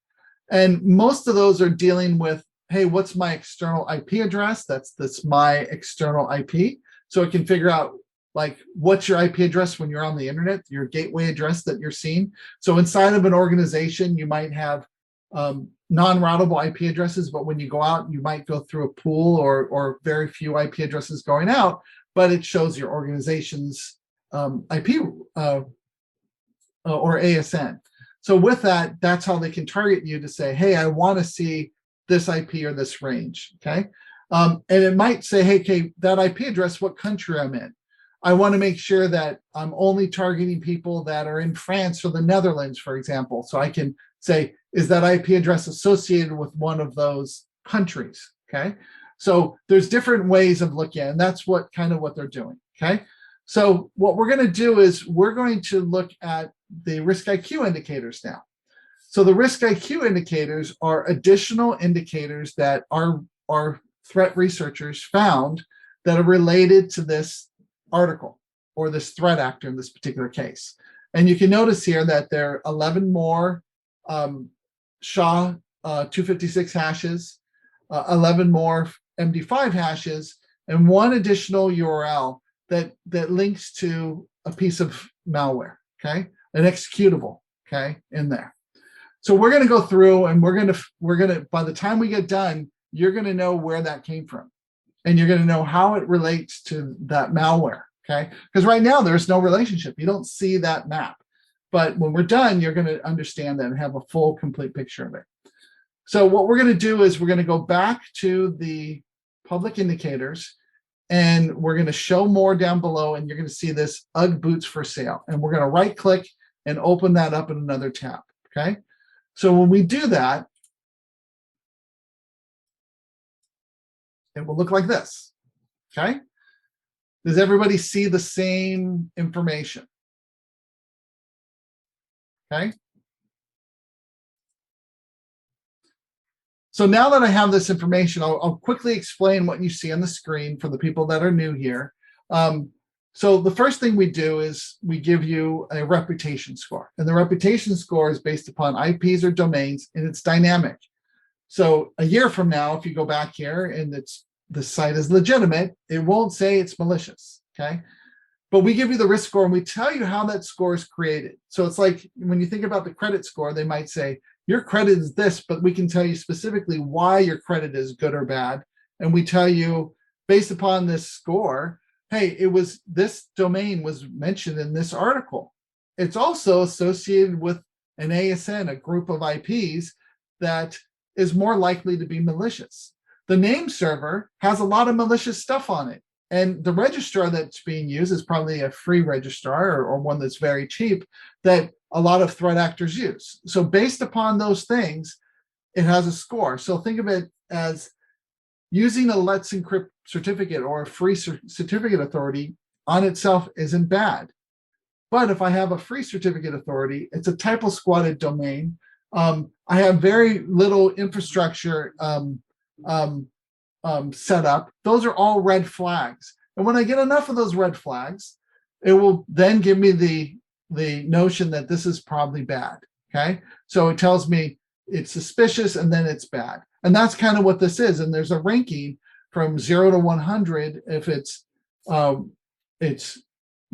And most of those are dealing with, hey, what's my external IP address? That's my external IP. So it can figure out like what's your IP address when you're on the internet, your gateway address that you're seeing. So inside of an organization, you might have non-routable IP addresses, but when you go out, you might go through a pool or very few IP addresses going out, but it shows your organization's IP or ASN. So with that, that's how they can target you to say, hey, I want to see this IP or this range, okay? And it might say, hey, okay, that IP address, what country I'm in. I want to make sure that I'm only targeting people that are in France or the Netherlands, for example. So I can say, is that IP address associated with one of those countries, okay? So there's different ways of looking at it, and that's what they're doing, okay? So what we're going to do is we're going to look at the RiskIQ indicators now. So the RiskIQ indicators are additional indicators that our threat researchers found that are related to this article or this threat actor in this particular case. And you can notice here that there are 11 more SHA-256 hashes, 11 more MD5 hashes, and one additional URL that links to a piece of malware, okay, an executable, okay, in there. So we're going to go through, and we're going to by the time we get done, you're going to know where that came from, and you're going to know how it relates to that malware, okay? Because right now there's no relationship. You don't see that map, but when we're done, you're going to understand that and have a full, complete picture of it. So what we're going to do is we're going to go back to the public indicators, and we're going to show more down below, and you're going to see this UGG boots for sale. And we're going to right click and open that up in another tab, okay? So when we do that, it will look like this, okay? Does everybody see the same information? Okay. So now that I have this information, I'll quickly explain what you see on the screen for the people that are new here. So the first thing we do is we give you a reputation score. And the reputation score is based upon IPs or domains, and it's dynamic. So a year from now, if you go back here and the site is legitimate, it won't say it's malicious, okay? But we give you the risk score and we tell you how that score is created. So it's like when you think about the credit score, they might say, your credit is this, but we can tell you specifically why your credit is good or bad. And we tell you, based upon this score, hey, this domain was mentioned in this article. It's also associated with an ASN, a group of IPs that is more likely to be malicious. The name server has a lot of malicious stuff on it. And the registrar that's being used is probably a free registrar or one that's very cheap that a lot of threat actors use. So based upon those things, it has a score. So think of it as using a Let's Encrypt certificate or a free certificate authority on itself isn't bad. But if I have a free certificate authority, it's a typo-squatted domain. I have very little infrastructure set up. Those are all red flags. And when I get enough of those red flags, it will then give me the notion that this is probably bad, okay? So it tells me it's suspicious and then it's bad. And that's kind of what this is. And there's a ranking from 0 to 100 if it's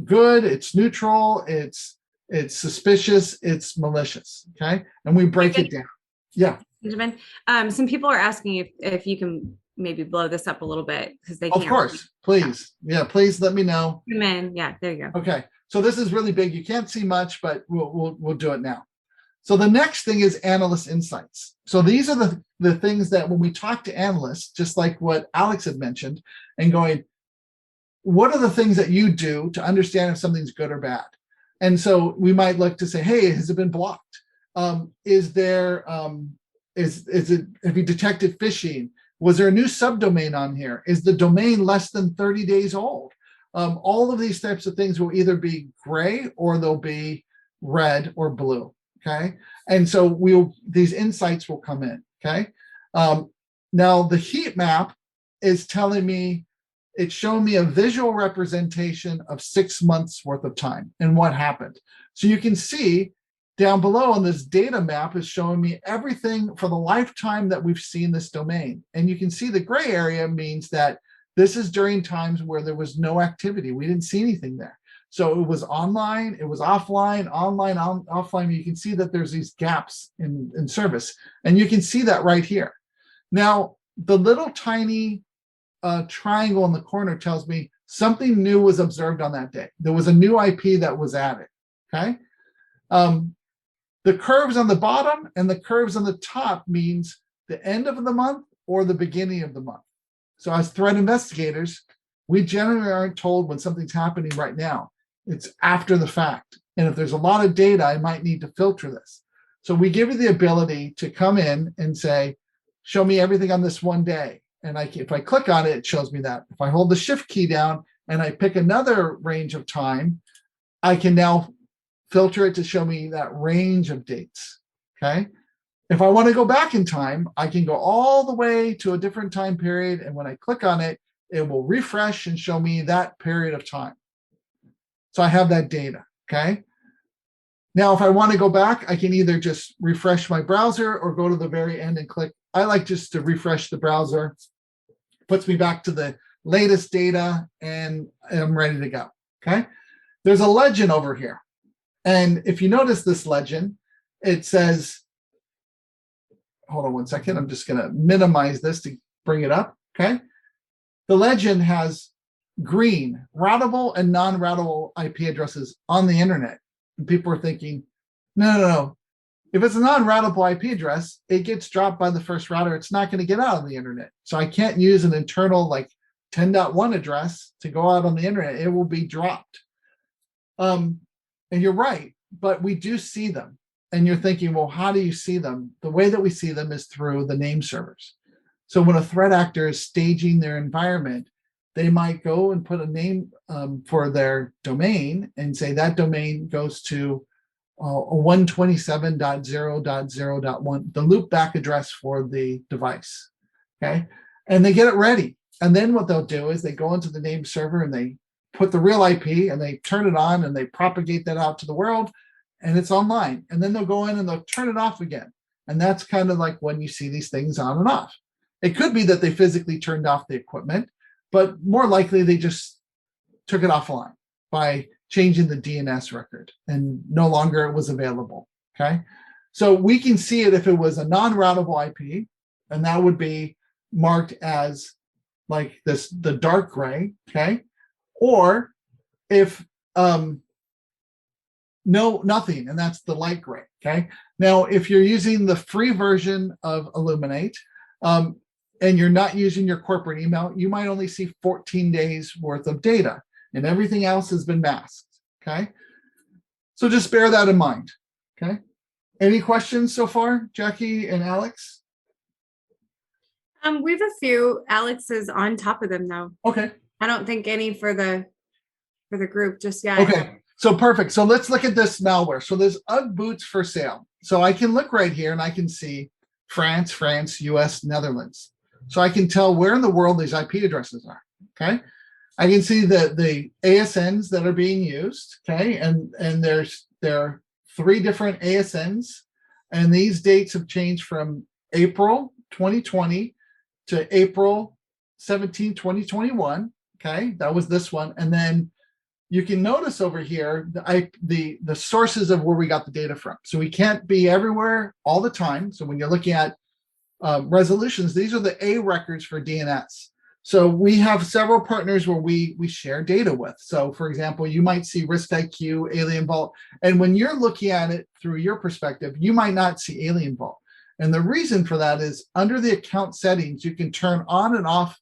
good, it's neutral, it's suspicious, it's malicious, okay? And we break it down. Yeah. Benjamin, some people are asking if you can maybe blow this up a little bit because they can't. Of course, please. Yeah, please let me know. Amen. Yeah, there you go. Okay, so this is really big. You can't see much, but we'll do it now. So the next thing is analyst insights. So these are the things that when we talk to analysts, just like what Alex had mentioned, and going, what are the things that you do to understand if something's good or bad? And so we might look to say, hey, has it been blocked? Is there have you detected phishing? Was there a new subdomain on here? Is the domain less than 30 days old? All of these types of things will either be gray or they'll be red or blue, okay? And so these insights will come in, okay? Now the heat map is telling me, it's showing me a visual representation of 6 months worth of time and what happened. So you can see down below on this data map is showing me everything for the lifetime that we've seen this domain. And you can see the gray area means that this is during times where there was no activity. We didn't see anything there. So it was online, it was offline, online, offline. You can see that there's these gaps in service. And you can see that right here. Now, the little tiny triangle in the corner tells me something new was observed on that day. There was a new IP that was added, okay? The curves on the bottom and the curves on the top means the end of the month or the beginning of the month. So as threat investigators, we generally aren't told when something's happening right now. It's after the fact. And if there's a lot of data, I might need to filter this. So we give you the ability to come in and say, show me everything on this one day. And if I click on it, it shows me that. If I hold the shift key down and I pick another range of time, I can now filter it to show me that range of dates, okay? If I want to go back in time, I can go all the way to a different time period. And when I click on it, it will refresh and show me that period of time. So I have that data, okay? Now, if I want to go back, I can either just refresh my browser or go to the very end and click. I like just to refresh the browser. Puts me back to the latest data and I'm ready to go, okay? There's a legend over here. And if you notice this legend, it says, hold on one second. I'm just going to minimize this to bring it up, okay? The legend has green, routable and non-routable IP addresses on the internet. And people are thinking, no. If it's a non-routable IP address, it gets dropped by the first router. It's not going to get out on the internet. So I can't use an internal like 10.1 address to go out on the internet. It will be dropped. And you're right, but we do see them. And you're thinking, well, how do you see them? The way that we see them is through the name servers. So when a threat actor is staging their environment, they might go and put a name for their domain and say that domain goes to 127.0.0.1, the loopback address for the device, okay? And they get it ready. And then what they'll do is they go into the name server and they put the real IP and they turn it on and they propagate that out to the world and it's online. And then they'll go in and they'll turn it off again. And that's kind of like when you see these things on and off. It could be that they physically turned off the equipment, but more likely they just took it offline by changing the DNS record and no longer it was available, okay? So we can see it if it was a non-routable IP, and that would be marked as like this, the dark gray, okay? Or if nothing, and that's the light gray, okay? Now, if you're using the free version of Illuminate, and you're not using your corporate email, you might only see 14 days worth of data and everything else has been masked, okay? So just bear that in mind, okay? Any questions so far, Jackie and Alex? We have a few. Alex is on top of them though. Okay. I don't think any for the group just yet. Okay, so perfect. So let's look at this malware. So there's UGG boots for sale. So I can look right here and I can see France, US, Netherlands. So I can tell where in the world these IP addresses are, okay? I can see the ASNs that are being used, okay? And there are 3 different ASNs, and these dates have changed from April 2020 to April 17, 2021, okay? That was this one. And then you can notice over here the sources of where we got the data from. So we can't be everywhere all the time. So when you're looking at resolutions, these are the A records for DNS. So we have several partners where we share data with. So for example, you might see RiskIQ, Alien Vault, and when you're looking at it through your perspective, you might not see Alien Vault. And the reason for that is under the account settings, you can turn on and off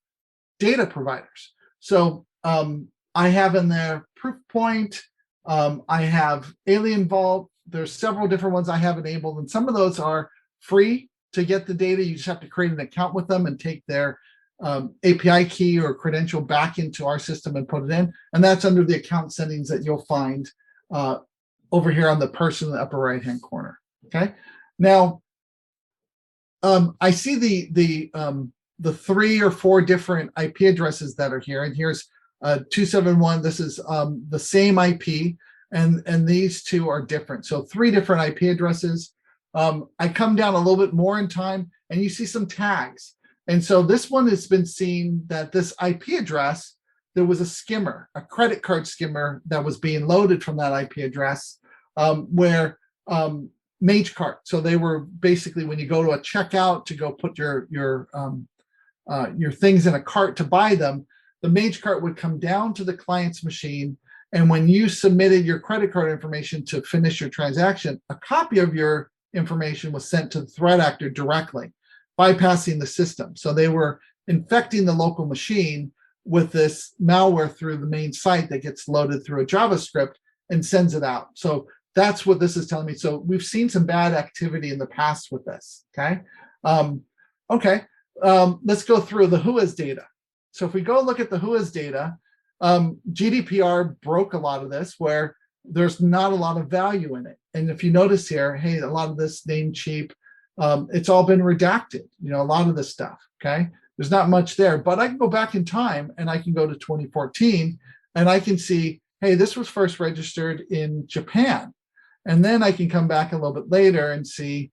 data providers. So I have in there Proofpoint, I have Alien Vault, there's several different ones I have enabled, and some of those are free to get the data. You just have to create an account with them and take their API key or credential back into our system and put it in. And that's under the account settings that you'll find over here on the person in the upper right-hand corner, okay? Now, I see the 3 or 4 different IP addresses that are here, and here's 271, this is the same IP, and these 2 are different. So 3 different IP addresses. I come down a little bit more in time and you see some tags. And so this one has been seen that this IP address, there was a skimmer, a credit card skimmer that was being loaded from that IP address where Mage Cart. So they were basically, when you go to a checkout to go put your things in a cart to buy them, the Mage Cart would come down to the client's machine. And when you submitted your credit card information to finish your transaction, a copy of your information was sent to the threat actor directly. bypassing the system. So they were infecting the local machine with this malware through the main site that gets loaded through a JavaScript and sends it out. So that's what this is telling me. So we've seen some bad activity in the past with this, okay? Let's go through the WHOIS data. So if we go look at the WHOIS data, GDPR broke a lot of this where there's not a lot of value in it. And if you notice here, hey, a lot of this name cheap, it's all been redacted, a lot of this stuff, okay? There's not much there, but I can go back in time and I can go to 2014 and I can see, hey, this was first registered in Japan. And then I can come back a little bit later and see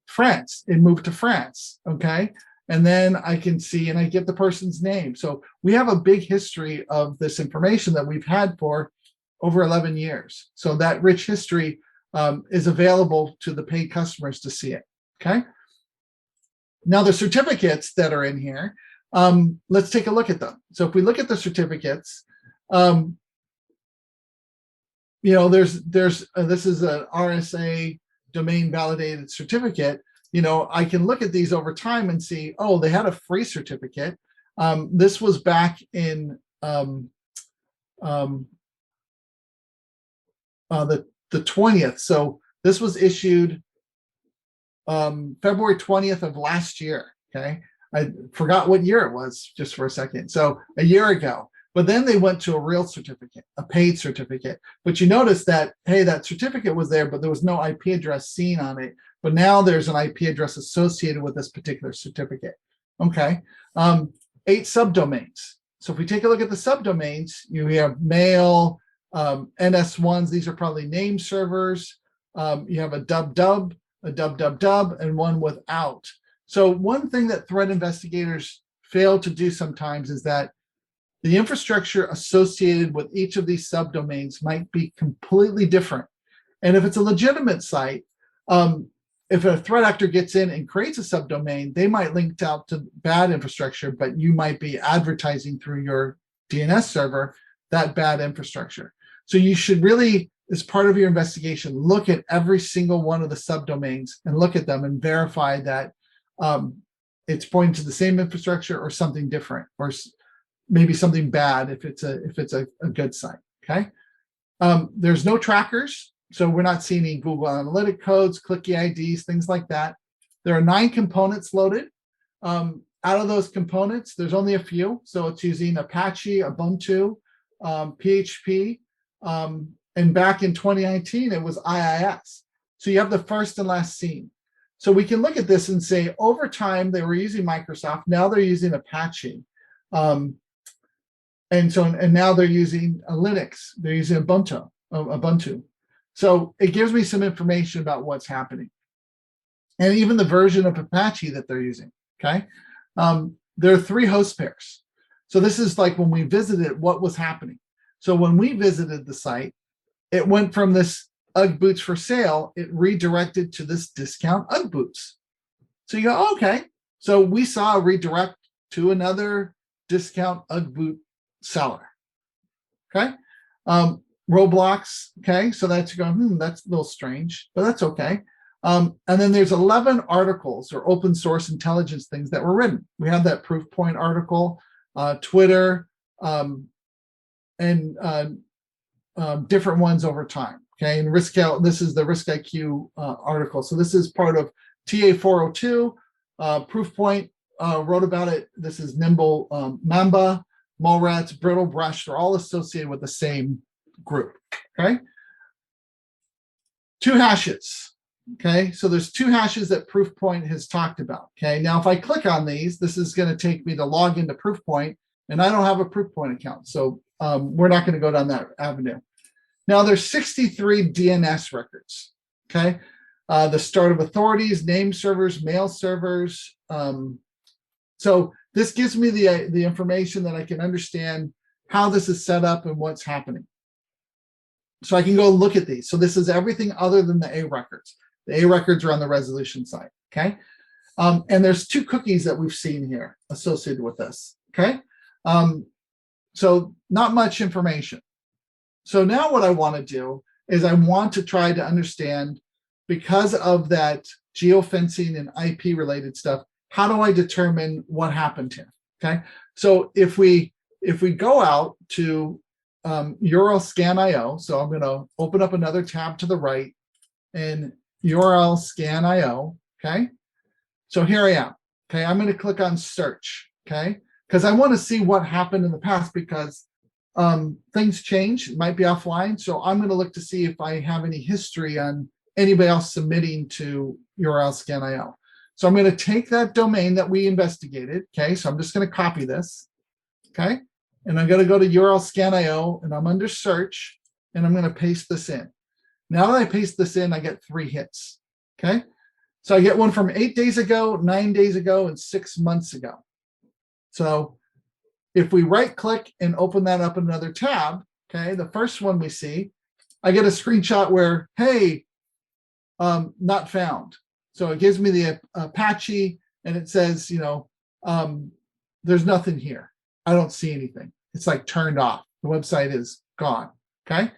France, it moved to France, okay? And then I can see, and I get the person's name. So we have a big history of this information that we've had for over 11 years. So that rich history is available to the paid customers to see it, okay? Now the certificates that are in here, let's take a look at them. So if we look at the certificates, this is an RSA domain validated certificate. I can look at these over time and see, oh, they had a free certificate. This was back in the 20th. So this was issued February 20th of last year, okay? I forgot what year it was just for a second. So a year ago. But then they went to a real certificate, a paid certificate. But you notice that, hey, that certificate was there, but there was no IP address seen on it. But now there's an IP address associated with this particular certificate. Okay, 8 subdomains. So if we take a look at the subdomains, you have mail, NS1s, these are probably name servers. You have a dub, and one without. So one thing that threat investigators fail to do sometimes is that the infrastructure associated with each of these subdomains might be completely different. And if it's a legitimate site, if a threat actor gets in and creates a subdomain, they might link out to bad infrastructure, but you might be advertising through your DNS server that bad infrastructure. So you should really, as part of your investigation, look at every single one of the subdomains and look at them and verify that it's pointing to the same infrastructure or something different, or maybe something bad if it's a good site, okay? There's no trackers, so we're not seeing any Google Analytic codes, clicky IDs, things like that. There are 9 components loaded. Out of those components, there's only a few, so it's using Apache, Ubuntu, PHP, and back in 2019, it was IIS. So you have the first and last scene. So we can look at this and say, over time, they were using Microsoft, now they're using Apache. And now they're using Linux, they're using Ubuntu. So it gives me some information about what's happening. And even the version of Apache that they're using, okay? There are 3 host pairs. So this is like when we visited, what was happening. So when we visited the site, it went from this UGG boots for sale, it redirected to this discount UGG boots. So you go, oh, okay. So we saw a redirect to another discount UGG boot seller, okay? Roblox, okay? So that's going, that's a little strange, but that's okay. And then there's 11 articles or open source intelligence things that were written. We have that proof point article, Twitter, and different ones over time, okay? And this is the RiskIQ article. So this is part of TA 402. Proofpoint wrote about it. This is Nimble Mamba, Mallrats, Brittle Brush. They're all associated with the same group, okay? 2 hashes, okay? So there's 2 hashes that Proofpoint has talked about, okay? Now, if I click on these, this is going to take me to log into Proofpoint, and I don't have a Proofpoint account, so we're not going to go down that avenue. Now, there's 63 DNS records, okay? The start of authorities, name servers, mail servers. So this gives me the information that I can understand how this is set up and what's happening. So I can go look at these. So this is everything other than the A records. The A records are on the resolution side, okay? And there's 2 cookies that we've seen here associated with this, okay? So not much information. So now what I want to do is I want to try to understand, because of that geofencing and IP related stuff, how do I determine what happened here? Okay, so if we go out to URL scan IO, so I'm going to open up another tab to the right and URL scan IO. Okay, so here I am. Okay, I'm going to click on search. Okay, because I want to see what happened in the past, because things change, it might be offline. So I'm going to look to see if I have any history on anybody else submitting to URL scan IO. So I'm going to take that domain that we investigated. Okay, so I'm just going to copy this. Okay, and I'm going to go to URL scan IO, and I'm under search, and I'm going to paste this in. Now that I paste this in, I get 3 hits. Okay, so I get one from 8 days ago, 9 days ago, and 6 months ago. So if we right click and open that up in another tab, okay, the first one we see, I get a screenshot where, hey, not found. So it gives me the Apache, and it says, there's nothing here. I don't see anything. It's like turned off. The website is gone. Okay.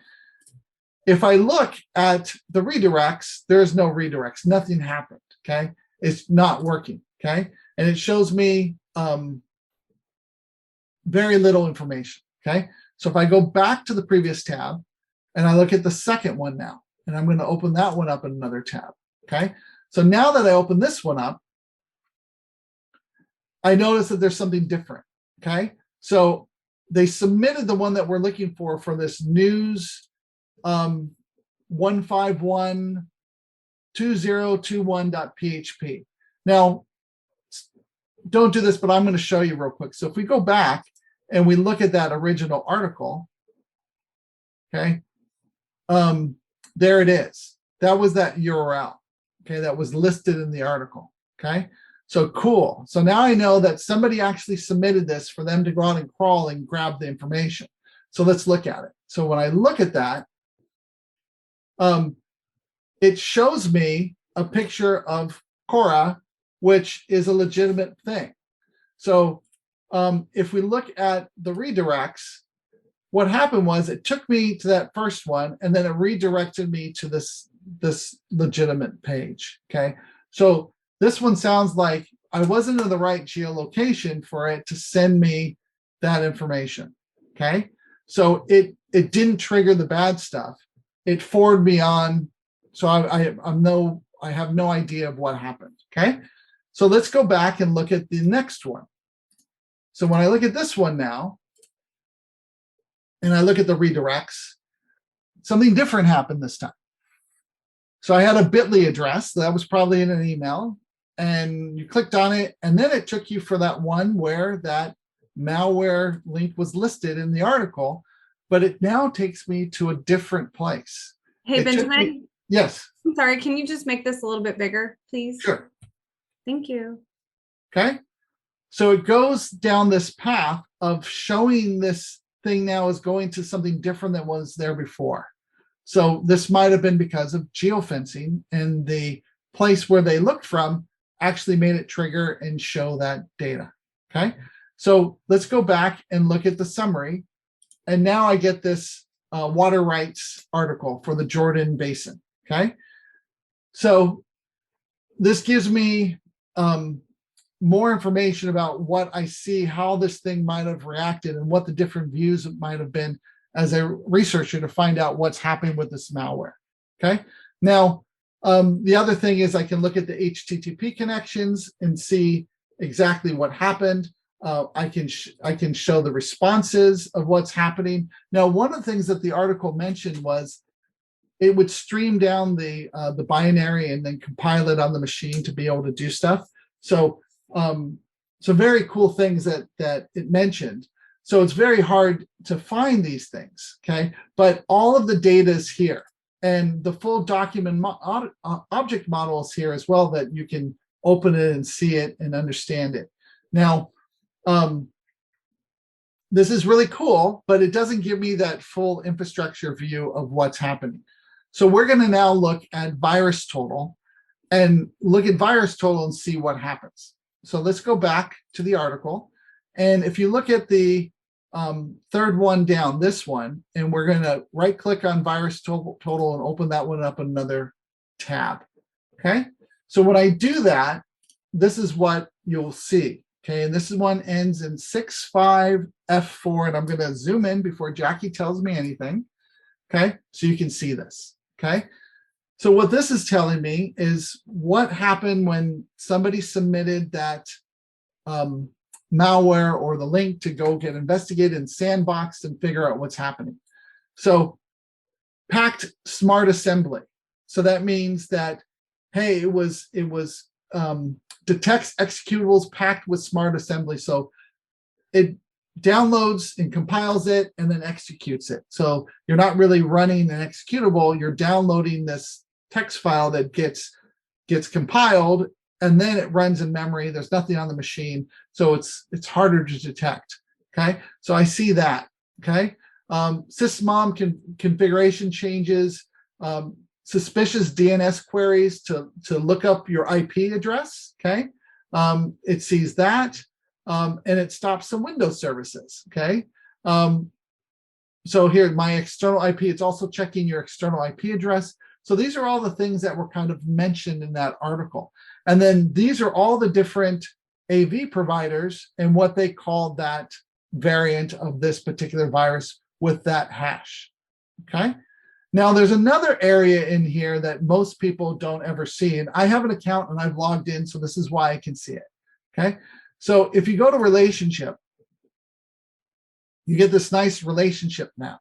If I look at the redirects, there's no redirects. Nothing happened. Okay. It's not working. Okay. And it shows me very little information. Okay. So if I go back to the previous tab and I look at the second one now, and I'm going to open that one up in another tab. Okay. So now that I open this one up, I notice that there's something different. Okay. So they submitted the one that we're looking for this news 1512021.php. Now, don't do this, but I'm going to show you real quick. So if we go back and we look at that original article, okay, there it is. That was that URL, okay, that was listed in the article, okay? So cool. So now I know that somebody actually submitted this for them to go out and crawl and grab the information. So let's look at it. So when I look at that, it shows me a picture of Cora, which is a legitimate thing. So if we look at the redirects, what happened was it took me to that first one, and then it redirected me to this legitimate page. Okay, so this one sounds like I wasn't in the right geolocation for it to send me that information. Okay, so it didn't trigger the bad stuff. It forwarded me on. So I have no idea of what happened. Okay, so let's go back and look at the next one. So when I look at this one now, and I look at the redirects, something different happened this time. So I had a bit.ly address that was probably in an email, and you clicked on it, and then it took you for that one where that malware link was listed in the article, but it now takes me to a different place. Hey, Benjamin. Yes. I'm sorry, can you just make this a little bit bigger, please? Sure. Thank you. Okay. So it goes down this path of showing this thing now is going to something different than was there before. So this might have been because of geofencing, and the place where they looked from actually made it trigger and show that data. Okay. So let's go back and look at the summary. And now I get this water rights article for the Jordan Basin. Okay. So this gives me more information about what I see, how this thing might have reacted, and what the different views might have been as a researcher to find out what's happening with this malware. Okay. Now, the other thing is I can look at the HTTP connections and see exactly what happened. I can show the responses of what's happening. Now, one of the things that the article mentioned was it would stream down the binary and then compile it on the machine to be able to do stuff. So very cool things that it mentioned. So it's very hard to find these things, okay? But all of the data is here, and the full document object model is here as well, that you can open it and see it and understand it. Now, this is really cool, but it doesn't give me that full infrastructure view of what's happening. So we're going to now look at virus total and look at virus total and see what happens. So let's go back to the article. And if you look at the third one down, this one, and we're going to right click on virus total and open that one up in another tab. Okay. So when I do that, this is what you'll see. Okay, and this one ends in 65F4, and I'm going to zoom in before Jackie tells me anything. Okay, so you can see this. Okay, so what this is telling me is what happened when somebody submitted that malware or the link to go get investigated and sandboxed and figure out what's happening. So packed smart assembly. So that means that, hey, it was detects executables packed with smart assembly. So it downloads and compiles it and then executes it. So you're not really running an executable, you're downloading this text file that gets compiled, and then it runs in memory. There's nothing on the machine, so it's harder to detect. Okay, so I see that. Okay, sysmom configuration changes, suspicious DNS queries to look up your IP address. Okay, it sees that, and it stops some Windows services. Okay, so here my external IP. It's also checking your external IP address. So these are all the things that were kind of mentioned in that article. And then these are all the different AV providers and what they call that variant of this particular virus with that hash. Okay. Now there's another area in here that most people don't ever see. And I have an account and I've logged in, so this is why I can see it. Okay. So if you go to relationship, you get this nice relationship map.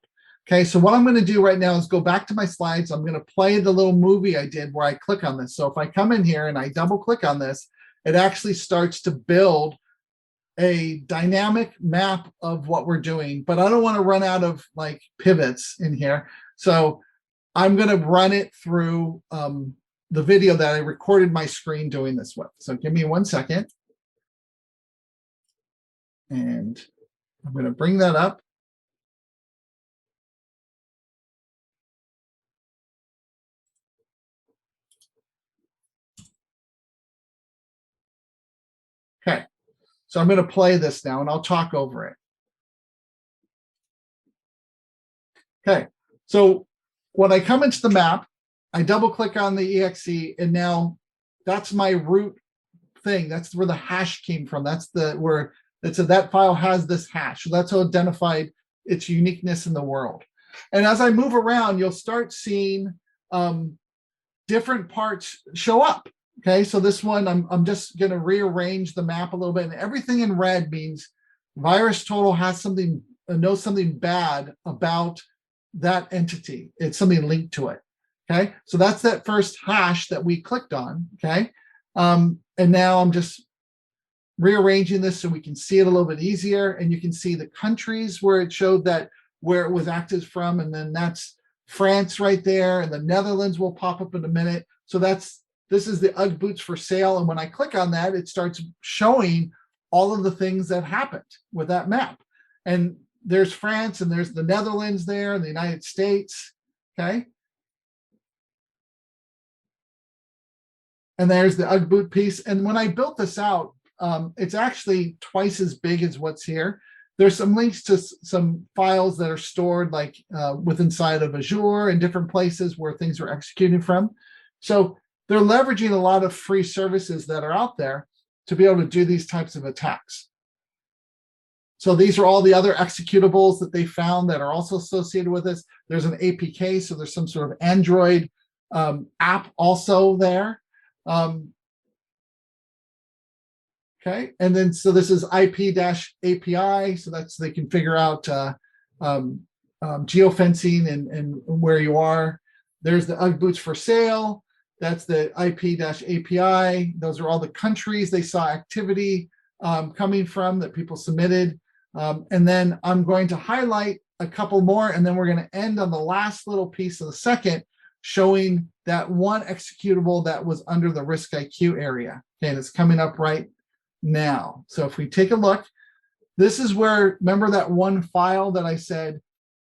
Okay, so what I'm going to do right now is go back to my slides. I'm going to play the little movie I did where I click on this. So if I come in here and I double click on this, it actually starts to build a dynamic map of what we're doing. But I don't want to run out of like pivots in here. So I'm going to run it through the video that I recorded my screen doing this with. So give me 1 second. And I'm going to bring that up. Okay, so I'm going to play this now and I'll talk over it. Okay, so when I come into the map, I double click on the exe, and now that's my root thing. That's where the hash came from. That's where it said that file has this hash. So that's how it identified its uniqueness in the world. And as I move around, you'll start seeing different parts show up. Okay, so this one, I'm just going to rearrange the map a little bit, and everything in red means VirusTotal has something, knows something bad about that entity. It's something linked to it. Okay, so that's that first hash that we clicked on. Okay, and now I'm just rearranging this so we can see it a little bit easier, and you can see the countries where it showed that where it was active from, and then that's France right there, and the Netherlands will pop up in a minute. So this is the UGG boots for sale, and when I click on that, it starts showing all of the things that happened with that map. And there's France, and there's the Netherlands there, and the United States. Okay, and there's the UGG boot piece. And when I built this out, it's actually twice as big as what's here. There's some links to some files that are stored like inside of Azure and different places where things are executed from. So they're leveraging a lot of free services that are out there to be able to do these types of attacks. So these are all the other executables that they found that are also associated with this. There's an APK, so there's some sort of Android app also there. Okay, and then so this is IP-API, so that's they can figure out geofencing and where you are. There's the UGG boots for sale. That's the IP-API. Those are all the countries they saw activity coming from that people submitted. And then I'm going to highlight a couple more, and then we're going to end on the last little piece of the second, showing that one executable that was under the RiskIQ area. Okay, and it's coming up right now. So if we take a look, this is where, remember that one file that I said,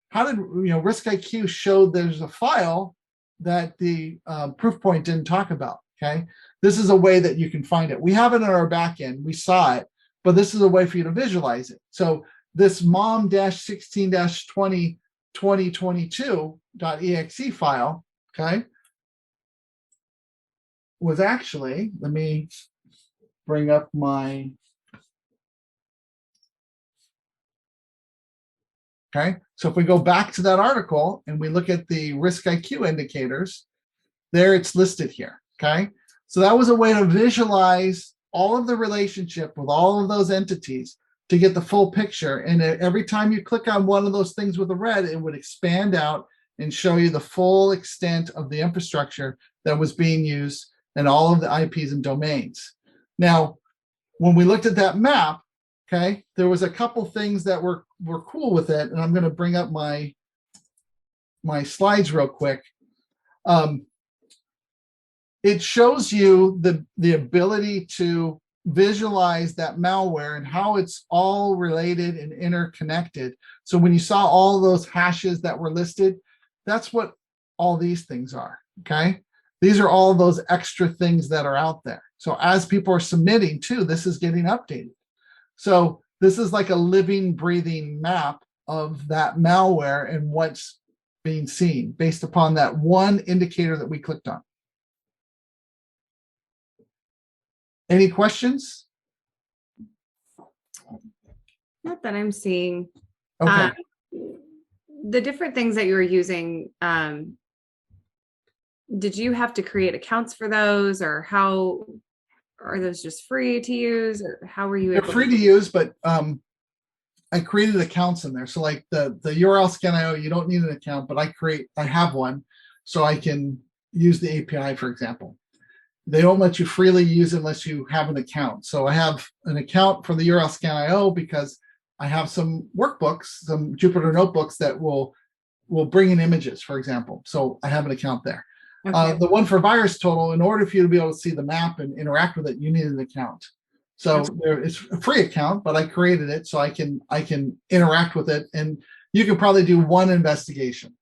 how did, RiskIQ showed there's a file that the Proofpoint didn't talk about, okay? This is a way that you can find it. We have it in our backend, we saw it, but this is a way for you to visualize it. So this mom-16-202022.exe file, okay? was actually, let me bring up my, okay. So if we go back to that article and we look at the RiskIQ indicators, there it's listed here, okay? So that was a way to visualize all of the relationship with all of those entities to get the full picture. And every time you click on one of those things with a red, it would expand out and show you the full extent of the infrastructure that was being used and all of the IPs and domains. Now, when we looked at that map, okay, there was a couple things that were cool with it, and I'm going to bring up my slides real quick. It shows you the ability to visualize that malware and how it's all related and interconnected. So when you saw all those hashes that were listed, that's what all these things are, okay? These are all those extra things that are out there. So as people are submitting too, this is getting updated. So this is like a living, breathing map of that malware and what's being seen based upon that one indicator that we clicked on. Any questions? Not that I'm seeing. Okay. The different things that you were using, did you have to create accounts for those, or how are those just free to use, or how were you They're able free to use, but I created accounts in there. So like the URL scan.io, you don't need an account, but I have one so I can use the API, for example. They don't let you freely use it unless you have an account. So I have an account for the URL scan.io because I have some workbooks, some Jupyter notebooks that will bring in images, for example. So I have an account there. Okay. The one for VirusTotal, in order for you to be able to see the map and interact with it, you need an account. So it's a free account, but I created it so I can interact with it. And you can probably do one investigation.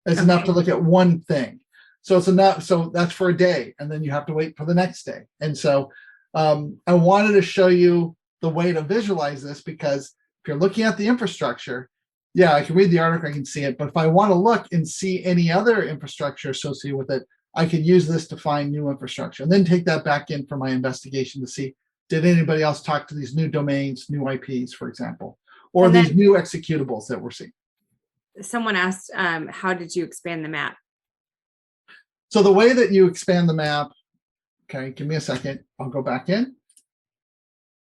It's enough to look at one thing. So it's enough. So that's for a day, and then you have to wait for the next day. And so I wanted to show you the way to visualize this, because if you're looking at the infrastructure, yeah, I can read the article, I can see it. But if I want to look and see any other infrastructure associated with it, I could use this to find new infrastructure and then take that back in for my investigation to see, did anybody else talk to these new domains, new IPs, for example, or these new executables that we're seeing. Someone asked, how did you expand the map? So the way that you expand the map, okay, give me a second, I'll go back in.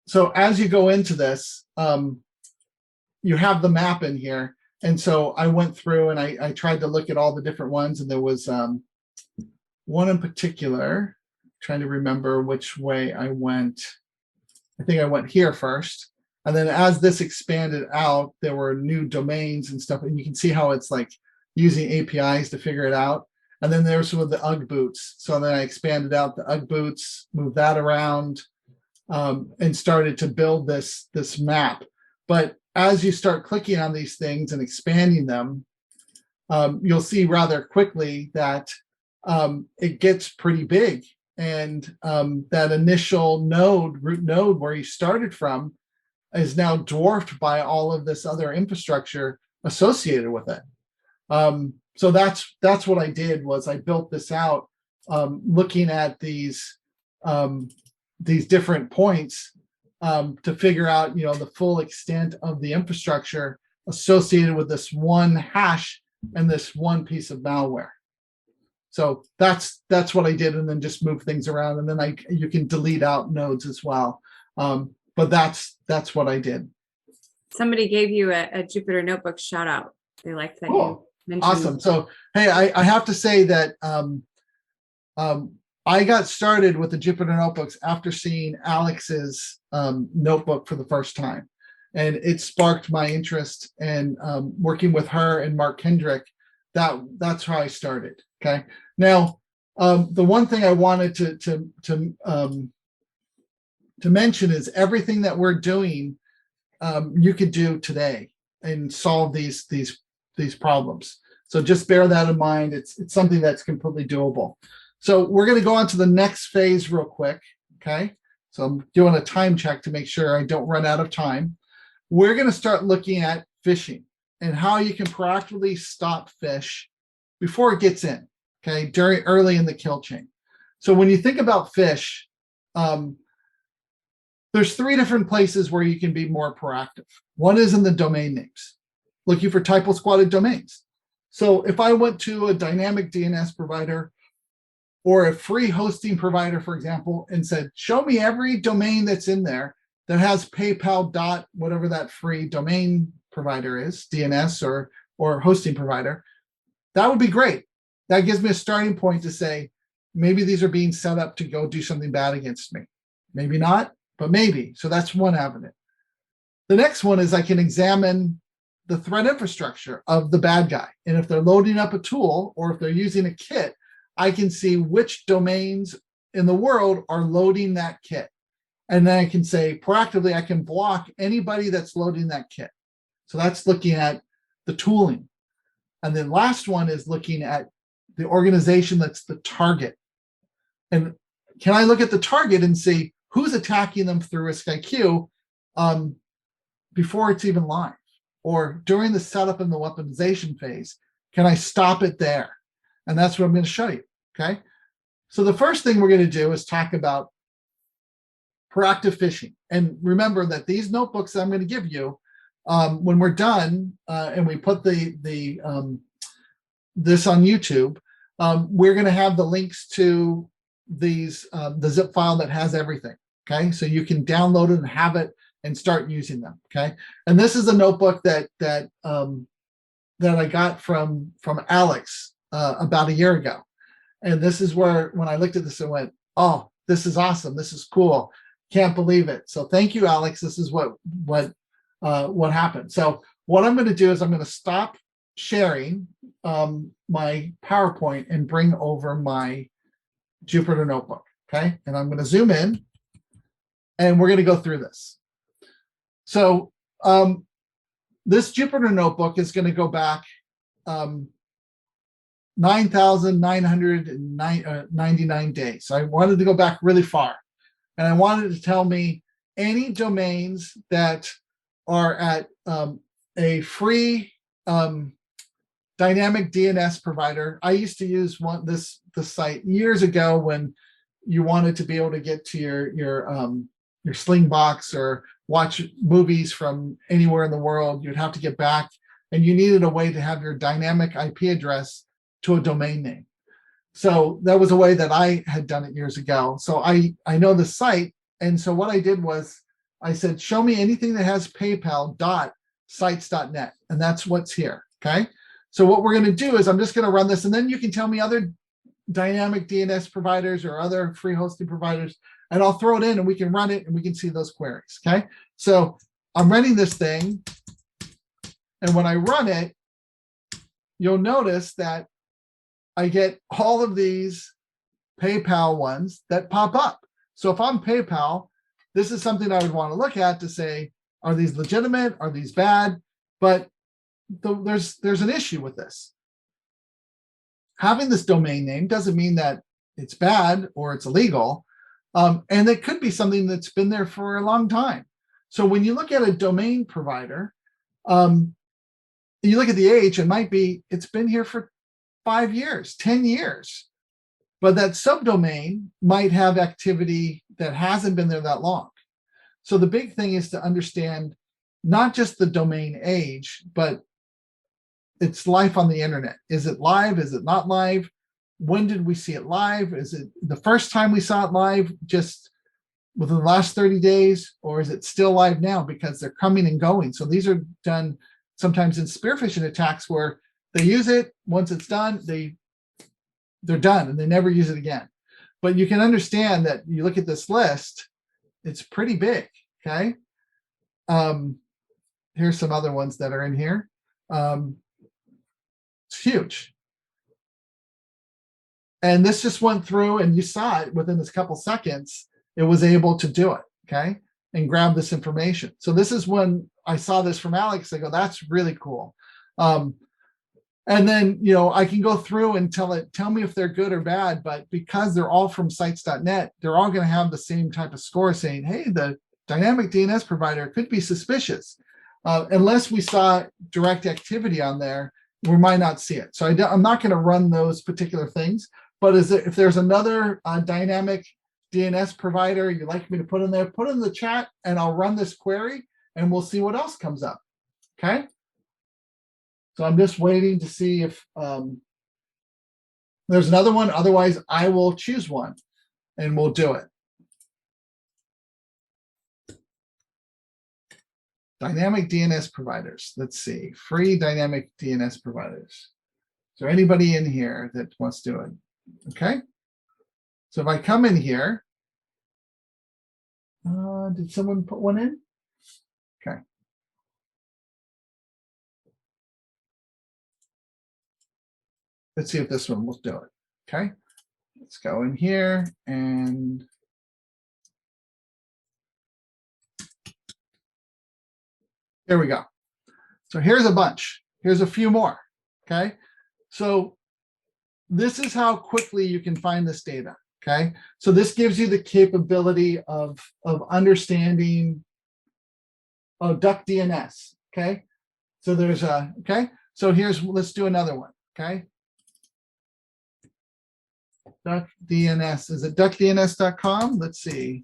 So as you go into this, you have the map in here. And so I went through and I tried to look at all the different ones, and there was one in particular, trying to remember which way I went. I think I went here first. And then as this expanded out, there were new domains and stuff. And you can see how it's like using APIs to figure it out. And then there's some of the UGG boots. So then I expanded out the UGG boots, moved that around, and started to build this map. But as you start clicking on these things and expanding them, you'll see rather quickly that it gets pretty big. And that initial root node where you started from is now dwarfed by all of this other infrastructure associated with it. So that's what I did, was I built this out, looking at these different points to figure out, the full extent of the infrastructure associated with this one hash and this one piece of malware. So that's what I did, and then just move things around, and then you can delete out nodes as well. But that's what I did. Somebody gave you a Jupyter Notebook shout out. They liked that. Cool. Awesome. So, hey, I have to say that I got started with the Jupyter Notebooks after seeing Alex's notebook for the first time. And it sparked my interest, and working with her and Mark Kendrick, that's how I started. Okay. Now, the one thing I wanted to mention is everything that we're doing, you could do today and solve these problems. So just bear that in mind. It's something that's completely doable. So we're going to go on to the next phase real quick. Okay. So I'm doing a time check to make sure I don't run out of time. We're going to start looking at phishing and how you can proactively stop phish before it gets in. Okay. Early in the kill chain. So when you think about Phish, there's 3 different places where you can be more proactive. One is in the domain names, looking for typo-squatted domains. So if I went to a dynamic DNS provider or a free hosting provider, for example, and said, show me every domain that's in there that has PayPal dot whatever that free domain provider is, DNS or hosting provider, that would be great. That gives me a starting point to say, maybe these are being set up to go do something bad against me. Maybe not, but maybe. So that's one avenue. The next one is I can examine the threat infrastructure of the bad guy. And if they're loading up a tool or if they're using a kit, I can see which domains in the world are loading that kit. And then I can say proactively, I can block anybody that's loading that kit. So that's looking at the tooling. And then last one is looking at the organization that's the target. And can I look at the target and see who's attacking them through RiskIQ before it's even live? Or during the setup and the weaponization phase, can I stop it there? And that's what I'm going to show you, okay? So the first thing we're going to do is talk about proactive phishing. And remember that these notebooks that I'm going to give you, when we're done and we put this on YouTube, we're going to have the links to these the zip file that has everything, okay? So you can download it and have it and start using them, okay? And this is a notebook that I got from Alex about a year ago. And this is where, when I looked at this, I went, oh, this is awesome. This is cool. Can't believe it. So thank you, Alex. This is what happened. So what I'm going to do is I'm going to stop sharing my PowerPoint and bring over my Jupyter Notebook, okay? And I'm going to zoom in, and we're going to go through this. So this Jupyter Notebook is going to go back 9,999 days. So I wanted to go back really far. And I wanted to tell me any domains that are at a free dynamic DNS provider. I used to use this site years ago when you wanted to be able to get to your Slingbox or watch movies from anywhere in the world. You'd have to get back, and you needed a way to have your dynamic IP address to a domain name. So that was a way that I had done it years ago. So I know the site. And so what I did was I said, show me anything that has PayPal.sites.net. And that's what's here, okay? So what we're going to do is I'm just going to run this, and then you can tell me other dynamic DNS providers or other free hosting providers, and I'll throw it in and we can run it and we can see those queries, okay? So I'm running this thing, and when I run it, you'll notice that I get all of these PayPal ones that pop up. So if I'm PayPal, this is something I would want to look at to say, are these legitimate? Are these bad? But there's an issue with this. Having this domain name doesn't mean that it's bad or it's illegal. And it could be something that's been there for a long time. So when you look at a domain provider, you look at the age, it might be, it's been here for 5 years, 10 years. But that subdomain might have activity that hasn't been there that long. So the big thing is to understand not just the domain age, but its life on the internet. Is it live? Is it not live? When did we see it live? Is it the first time we saw it live just within the last 30 days? Or is it still live now because they're coming and going? So these are done sometimes in spear phishing attacks where they use it. Once it's done, they're done and they never use it again. But you can understand that you look at this list, it's pretty big, okay? Here's some other ones that are in here. It's huge. And this just went through, and you saw it within this couple seconds, it was able to do it, okay? And grab this information. So this is when I saw this from Alex, I go, that's really cool. And then, you know, I can go through and tell me if they're good or bad, but because they're all from sites.net, they're all going to have the same type of score saying, hey, the dynamic DNS provider could be suspicious. Unless we saw direct activity on there, we might not see it. So I'm not going to run those particular things, But if there's another dynamic DNS provider you'd like me to put in there, put it in the chat and I'll run this query and we'll see what else comes up. Okay. So I'm just waiting to see if there's another one. Otherwise, I will choose one and we'll do it. Dynamic DNS providers. Let's see. Free dynamic DNS providers. Is there anybody in here that wants to do it? Okay. So if I come in here, did someone put one in? Okay. Let's see if this one will do it. Okay. Let's go in here and there we go. So here's a bunch. Here's a few more. Okay. So this is how quickly you can find this data. Okay. So this gives you the capability of understanding duck DNS. Okay. So there's a, okay. So let's do another one. Okay. Duck DNS. Is it duckdns.com? Let's see.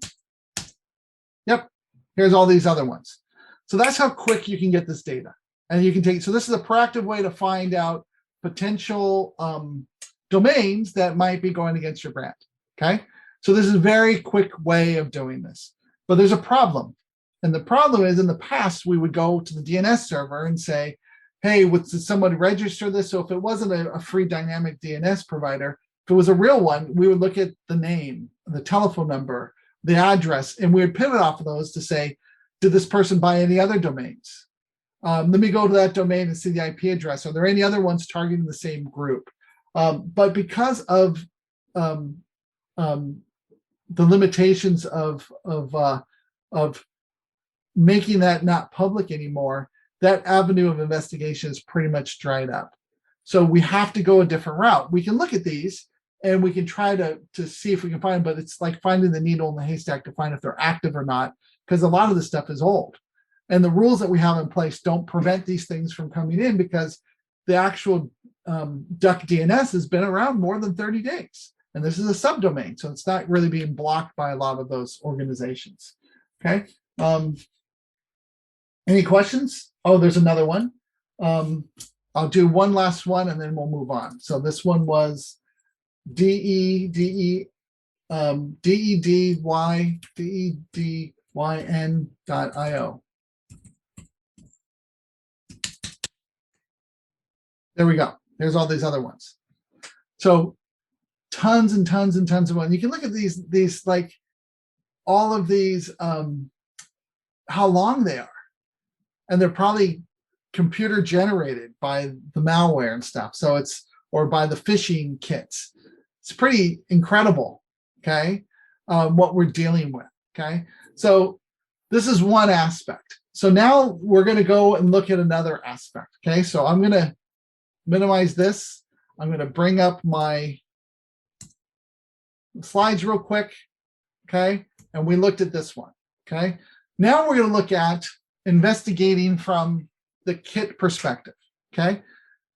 Yep. Here's all these other ones. So that's how quick you can get this data. And you can take, so this is a proactive way to find out potential domains that might be going against your brand. Okay. So this is a very quick way of doing this. But there's a problem. And the problem is in the past, we would go to the DNS server and say, hey, did someone register this? So if it wasn't a free dynamic DNS provider, if it was a real one, we would look at the name, the telephone number, the address, and we would pivot off of those to say, did this person buy any other domains? Let me go to that domain and see the IP address. Are there any other ones targeting the same group? But because of the limitations of making that not public anymore, that avenue of investigation is pretty much dried up. So we have to go a different route. We can look at these and we can try to see if we can find them, but it's like finding the needle in the haystack to find if they're active or not, because a lot of this stuff is old. And the rules that we have in place don't prevent these things from coming in because the actual duck DNS has been around more than 30 days. And this is a subdomain, so it's not really being blocked by a lot of those organizations. Okay. Any questions? Oh, there's another one. I'll do one last one and then we'll move on. So this one was dedyn.io. There we go. There's all these other ones. So tons and tons and tons of ones. You can look at these like all of these, how long they are. And they're probably computer generated by the malware and stuff. So or by the phishing kits. It's pretty incredible, okay, what we're dealing with, okay? So this is one aspect. So now we're going to go and look at another aspect, okay? So I'm going to minimize this. I'm going to bring up my slides real quick, okay? And we looked at this one, okay? Now we're going to look at investigating from the kit perspective, okay?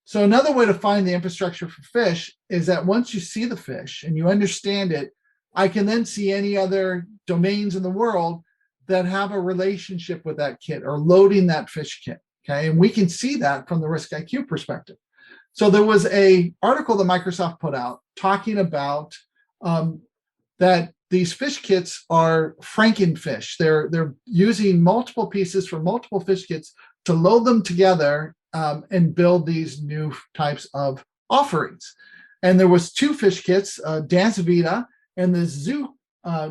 So another way to find the infrastructure for Phish is that once you see the Phish and you understand it, I can then see any other domains in the world that have a relationship with that kit or loading that Phish kit, okay? And we can see that from the RiskIQ perspective. So there was an article that Microsoft put out talking about that these Phish kits are Frankenfish. They're using multiple pieces from multiple Phish kits to load them together and build these new types of offerings. And there was two Phish kits, dancevida and the Zoo,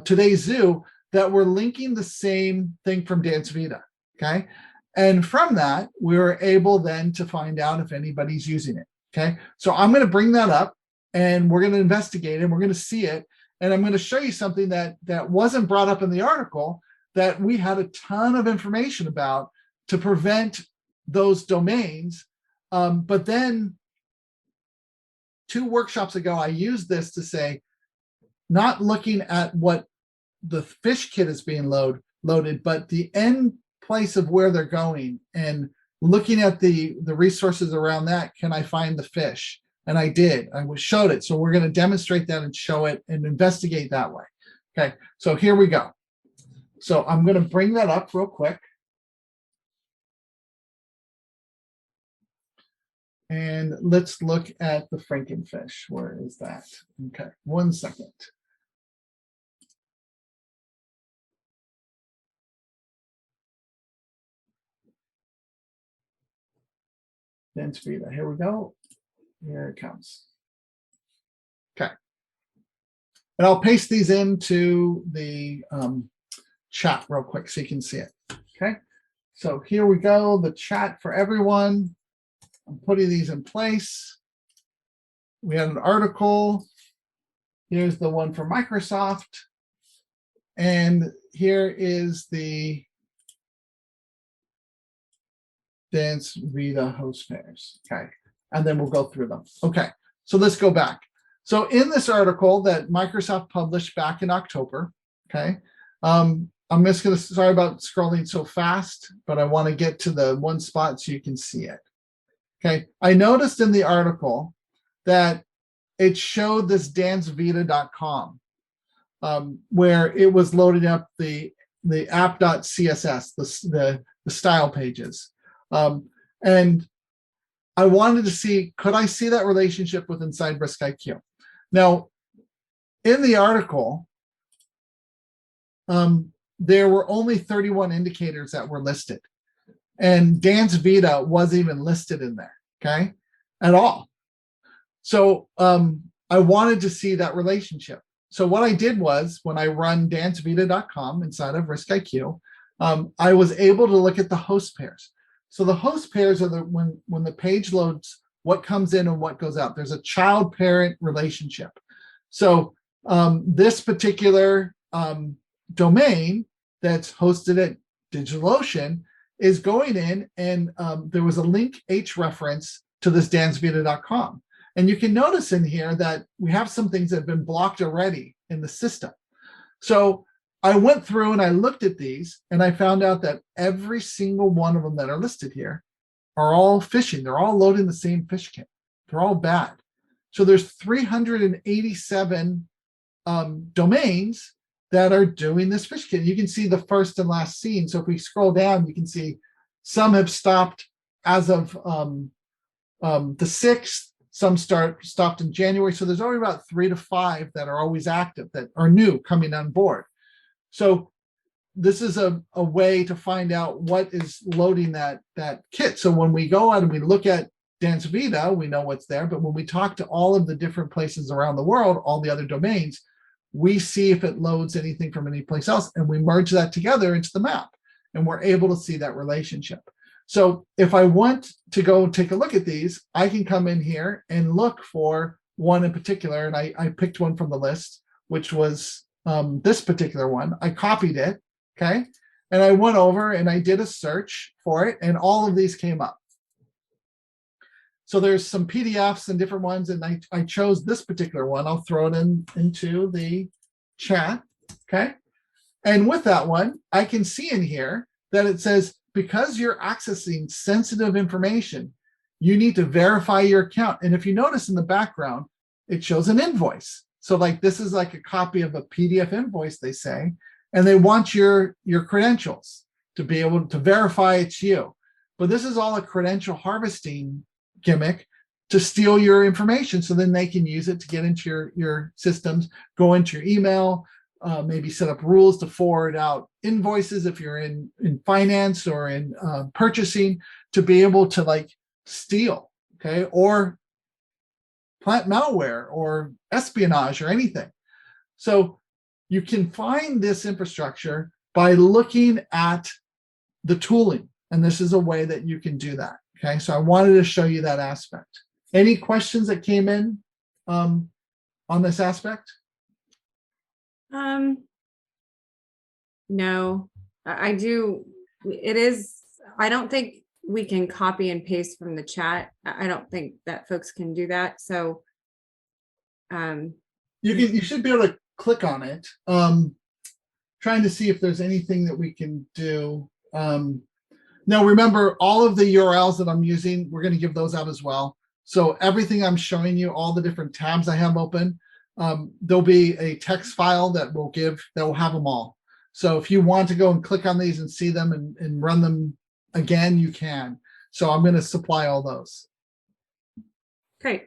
Today's Zoo, that were linking the same thing from dancevida, okay? And from that, we were able then to find out if anybody's using it, okay? So I'm going to bring that up and we're going to investigate it. We're going to see it. And I'm going to show you something that wasn't brought up in the article that we had a ton of information about to prevent those domains. But then 2 workshops ago, I used this to say, not looking at what the Phish kit is being loaded, but the end place of where they're going and looking at the resources around that. Can I find the Phish? And I did. I showed it. So we're going to demonstrate that and show it and investigate that way. Okay, so here we go. So I'm going to bring that up real quick. And let's look at the Frankenfish. Where is that? Okay, 1 second. dancevida. Here we go. Here it comes. Okay. And I'll paste these into the chat real quick so you can see it. Okay. So here we go. The chat for everyone. I'm putting these in place. We had an article. Here's the one for Microsoft. And here is the dancevida host pairs. Okay. And then we'll go through them. Okay. So let's go back. So in this article that Microsoft published back in October, okay, I'm just going to, sorry about scrolling so fast, but I want to get to the one spot so you can see it. Okay. I noticed in the article that it showed this dancevida.com where it was loading up the app.css, the style pages. And I wanted to see, could I see that relationship with inside RiskIQ? Now, in the article, there were only 31 indicators that were listed. And dancevida wasn't even listed in there, okay, at all. So I wanted to see that relationship. So what I did was, when I run dancevida.com inside of RiskIQ, I was able to look at the host pairs. So the host pairs are the when the page loads, what comes in and what goes out. There's a child-parent relationship. So this particular domain that's hosted at DigitalOcean is going in, and there was a link H reference to this dancevida.com. And you can notice in here that we have some things that have been blocked already in the system. So I went through and I looked at these, and I found out that every single one of them that are listed here are all phishing. They're all loading the same phish kit. They're all bad. So there's 387 domains that are doing this phish kit. You can see the first and last scene. So if we scroll down, you can see some have stopped as of the 6th. Some stopped in January. So there's only about 3 to 5 that are always active, that are new coming on board. So this is a way to find out what is loading that kit. So when we go out and we look at dancevida, we know what's there. But when we talk to all of the different places around the world, all the other domains, we see if it loads anything from any place else, and we merge that together into the map, and we're able to see that relationship. So if I want to go take a look at these, I can come in here and look for one in particular, and I picked one from the list, which was this particular one. I copied it, okay? And I went over and I did a search for it, and all of these came up. So there's some PDFs and different ones, and I chose this particular one. I'll throw it into the chat, okay? And with that one, I can see in here that it says, because you're accessing sensitive information, you need to verify your account. And if you notice in the background, it shows an invoice. So like this is like a copy of a PDF invoice, they say, and they want your credentials to be able to verify it's you. But this is all a credential harvesting gimmick to steal your information, so then they can use it to get into your systems, go into your email, maybe set up rules to forward out invoices if you're in finance or in purchasing, to be able to like steal, okay, or plant malware or espionage or anything. So you can find this infrastructure by looking at the tooling, and this is a way that you can do that. Okay, so I wanted to show you that aspect. Any questions that came in on this aspect? No, I do. It is, I don't think we can copy and paste from the chat. I don't think that folks can do that. So you should be able to click on it. Trying to see if there's anything that we can do. Now remember, all of the URLs that I'm using, we're going to give those out as well. So everything I'm showing you, all the different tabs I have open, there'll be a text file that will have them all. So if you want to go and click on these and see them and run them again, you can. So I'm going to supply all those. Great.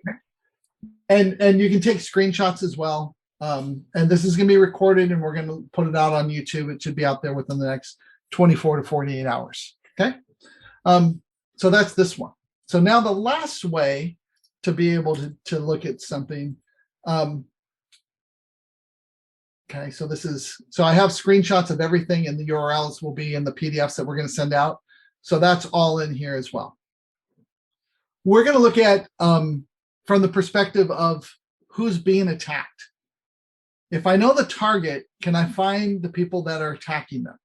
And you can take screenshots as well. And this is going to be recorded and we're going to put it out on YouTube. It should be out there within the next 24 to 48 hours. Okay. So that's this one. So now the last way to be able to look at something. Okay, so I have screenshots of everything and the URLs will be in the PDFs that we're going to send out. So that's all in here as well. We're going to look at from the perspective of who's being attacked. If I know the target, can I find the people that are attacking them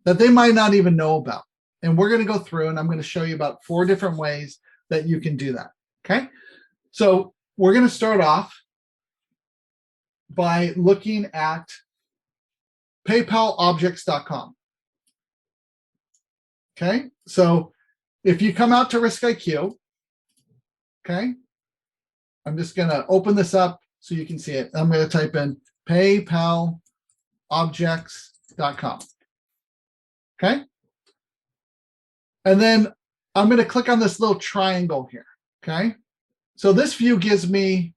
that they might not even know about? And we're going to go through and I'm going to show you about 4 different ways that you can do that. Okay, so we're going to start off by looking at PayPalObjects.com. Okay, so if you come out to RiskIQ, okay, I'm just going to open this up so you can see it. I'm going to type in PayPalObjects.com. Okay, and then I'm going to click on this little triangle here. Okay, so this view gives me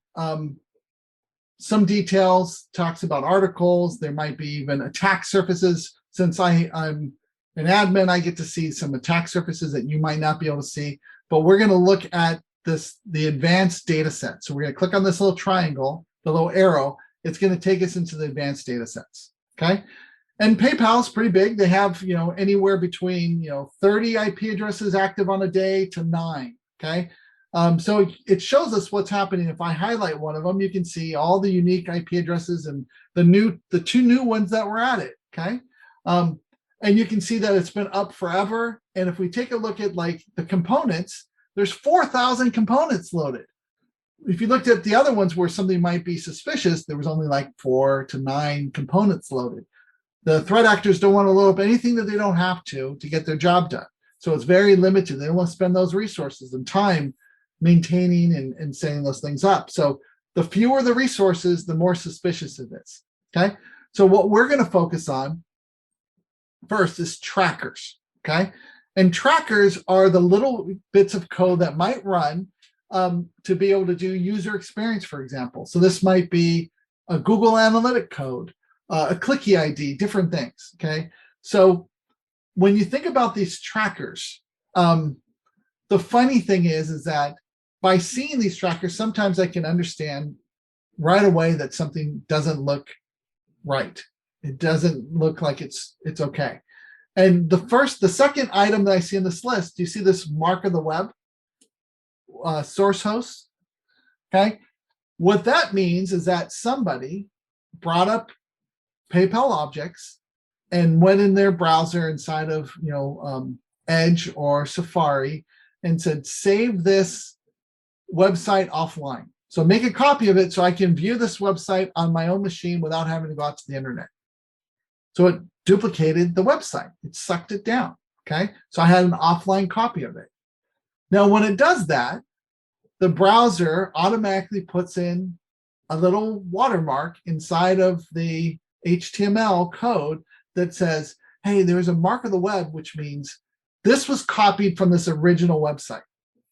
some details, talks about articles. There might be even attack surfaces. Since I'm an admin, I get to see some attack surfaces that you might not be able to see. But we're going to look at the advanced data set. So we're going to click on this little triangle, the little arrow. It's going to take us into the advanced data sets. Okay. And PayPal is pretty big. They have, anywhere between, 30 IP addresses active on a day to 9. Okay. So it shows us what's happening. If I highlight one of them, you can see all the unique IP addresses and the 2 new ones that were added. Okay. And you can see that it's been up forever. And if we take a look at like the components, there's 4,000 components loaded. If you looked at the other ones where something might be suspicious, there was only like 4 to 9 components loaded. The threat actors don't want to load up anything that they don't have to get their job done. So it's very limited. They don't want to spend those resources and time maintaining and setting those things up. So the fewer the resources, the more suspicious it is. Okay. So what we're going to focus on first is trackers. Okay. And trackers are the little bits of code that might run to be able to do user experience, for example. So this might be a Google Analytic code, a clicky ID, different things. Okay. So when you think about these trackers, the funny thing is that by seeing these trackers, sometimes I can understand right away that something doesn't look right. It doesn't look like it's okay. And the second item that I see in this list, do you see this mark of the web, source host? Okay. What that means is that somebody brought up PayPal objects and went in their browser inside of Edge or Safari and said, save this website offline. So make a copy of it so I can view this website on my own machine without having to go out to the internet. So it duplicated the website. It sucked it down. Okay. So I had an offline copy of it. Now, when it does that, the browser automatically puts in a little watermark inside of the HTML code that says, hey, there's a mark of the web, which means this was copied from this original website.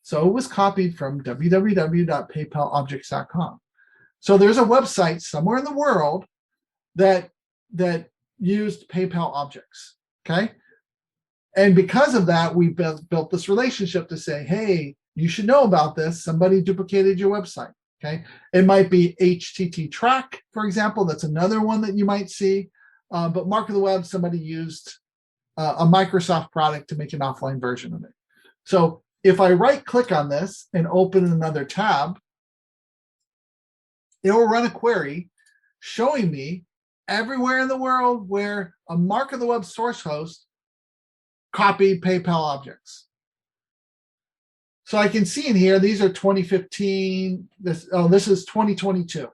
So it was copied from www.paypalobjects.com. So there's a website somewhere in the world that used PayPal objects. Okay. And because of that, we built this relationship to say, hey, you should know about this. Somebody duplicated your website. Okay. It might be HTT track, for example. That's another one that you might see. But mark of the web, somebody used a Microsoft product to make an offline version of it. So if I right click on this and open another tab, it will run a query showing me everywhere in the world where a mark of the web source host copied PayPal objects. So I can see in here, these are 2015, this is 2022,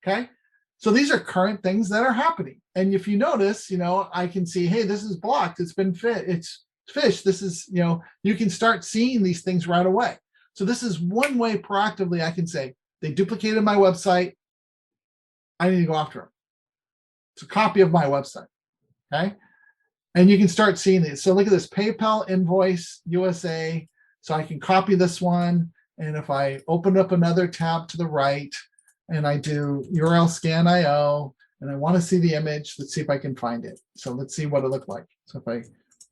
okay? So these are current things that are happening. And if you notice, I can see, hey, this is blocked, it's been Phish, this is, you can start seeing these things right away. So this is one way proactively I can say, they duplicated my website. I need to go after them. It's a copy of my website, okay? And you can start seeing these. So look at this, PayPal invoice USA. So I can copy this one. And if I open up another tab to the right and I do URL scan IO, and I want to see the image, let's see if I can find it. So let's see what it looked like. So if I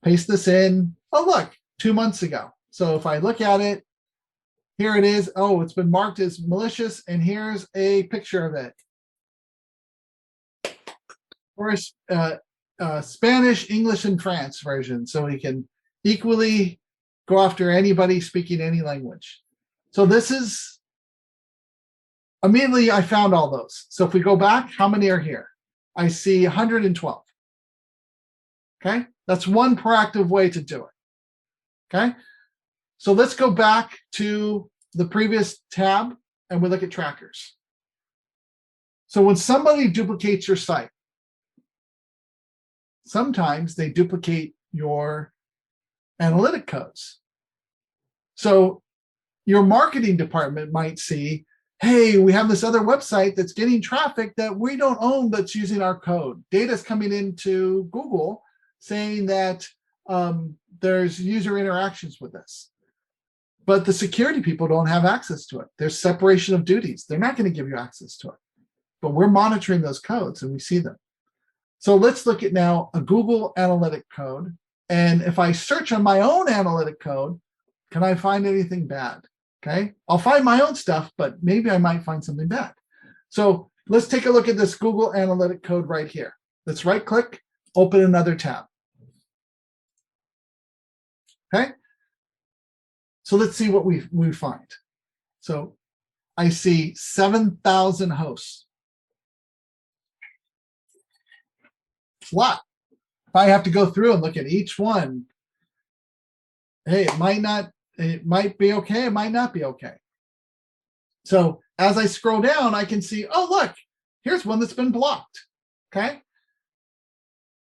paste this in, oh, look, 2 months ago. So if I look at it, here it is. Oh, it's been marked as malicious. And here's a picture of it. Or Spanish, English, and France version. So we can equally go after anybody speaking any language. So this is, immediately I found all those. So if we go back, how many are here? I see 112. Okay, that's one proactive way to do it. Okay, so let's go back to the previous tab and we look at trackers. So when somebody duplicates your site, sometimes they duplicate your analytic codes. So your marketing department might see, hey, we have this other website that's getting traffic that we don't own that's using our code. Data's coming into Google saying that there's user interactions with this. But the security people don't have access to it. There's separation of duties. They're not going to give you access to it. But we're monitoring those codes and we see them. So let's look at now a Google analytic code. And if I search on my own analytic code, can I find anything bad? Okay, I'll find my own stuff, but maybe I might find something bad. So let's take a look at this Google analytic code right here. Let's right click, open another tab. Okay, so let's see what we find. So I see 7,000 hosts. It's a lot. If I have to go through and look at each one, hey, it might be okay, it might not be okay. So as I scroll down, I can see, oh, look, here's one that's been blocked. Okay.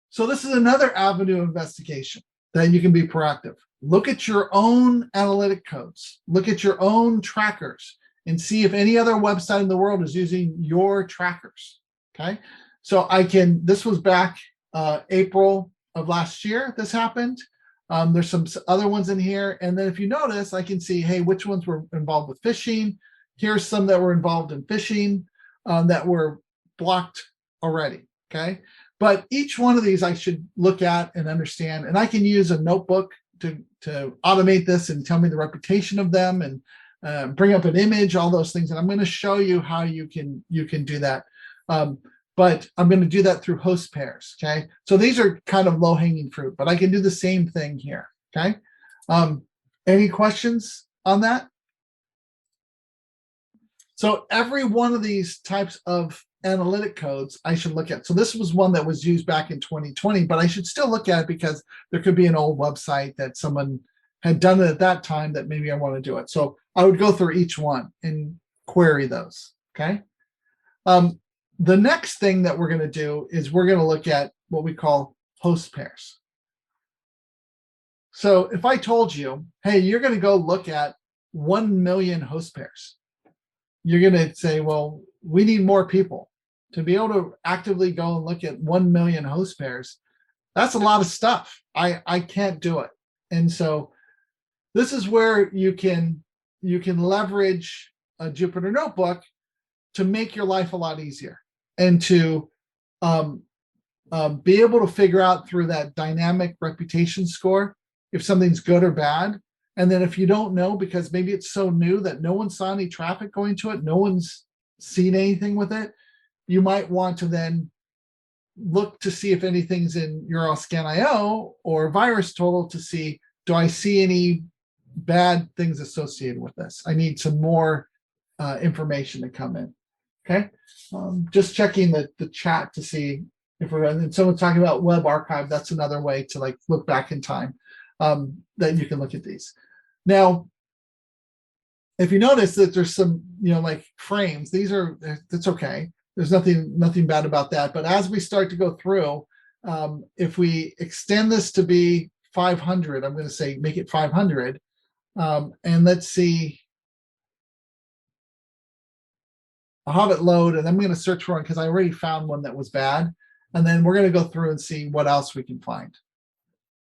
So this is another avenue of investigation that you can be proactive. Look at your own analytic codes, look at your own trackers and see if any other website in the world is using your trackers. Okay. So this was back April of last year, this happened. There's some other ones in here. And then if you notice, I can see, hey, which ones were involved with phishing. Here's some that were involved in phishing that were blocked already, okay? But each one of these I should look at and understand. And I can use a notebook to automate this and tell me the reputation of them and bring up an image, all those things. And I'm going to show you how you can do that. But I'm going to do that through host pairs, okay? So these are kind of low-hanging fruit, but I can do the same thing here, okay? Any questions on that? So every one of these types of analytic codes I should look at. So this was one that was used back in 2020, but I should still look at it because there could be an old website that someone had done it at that time that maybe I want to do it. So I would go through each one and query those, okay? The next thing that we're going to do is we're going to look at what we call host pairs. So if I told you, hey, you're going to go look at 1 million host pairs, you're going to say, well, we need more people to be able to actively go and look at 1 million host pairs. That's a lot of stuff. I can't do it. And so this is where you can leverage a Jupyter Notebook to make your life a lot easier and to be able to figure out through that dynamic reputation score if something's good or bad. And then if you don't know, because maybe it's so new that no one saw any traffic going to it, no one's seen anything with it, you might want to then look to see if anything's in URL scan IO or virus total to see, do I see any bad things associated with this? I need some more information to come in. Okay, just checking the chat to see if we're, and someone's talking about web archive. That's another way to like look back in time that you can look at these. Now, if you notice that there's some, like frames, that's okay. There's nothing bad about that. But as we start to go through, if we extend this to be 500, I'm going to say make it 500, and let's see I'll have it load, and I'm going to search for one because I already found one that was bad. And then we're going to go through and see what else we can find.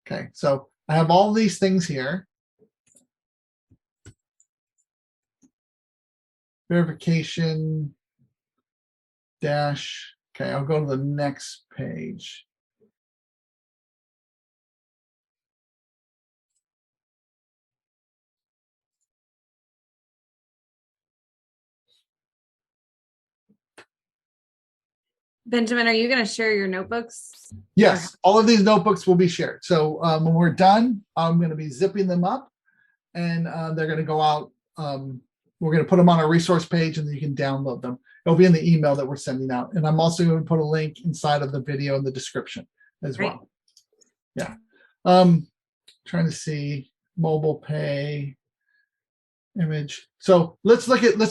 Okay, so I have all these things here. Verification dash. Okay, I'll go to the next page. Benjamin, are you going to share your notebooks? Yes, all of these notebooks will be shared. So when we're done, I'm going to be zipping them up, and they're going to go out. We're going to put them on our resource page, and then you can download them. It'll be in the email that we're sending out. And I'm also going to put a link inside of the video in the description as well. Yeah. Trying to see mobile pay image. So let's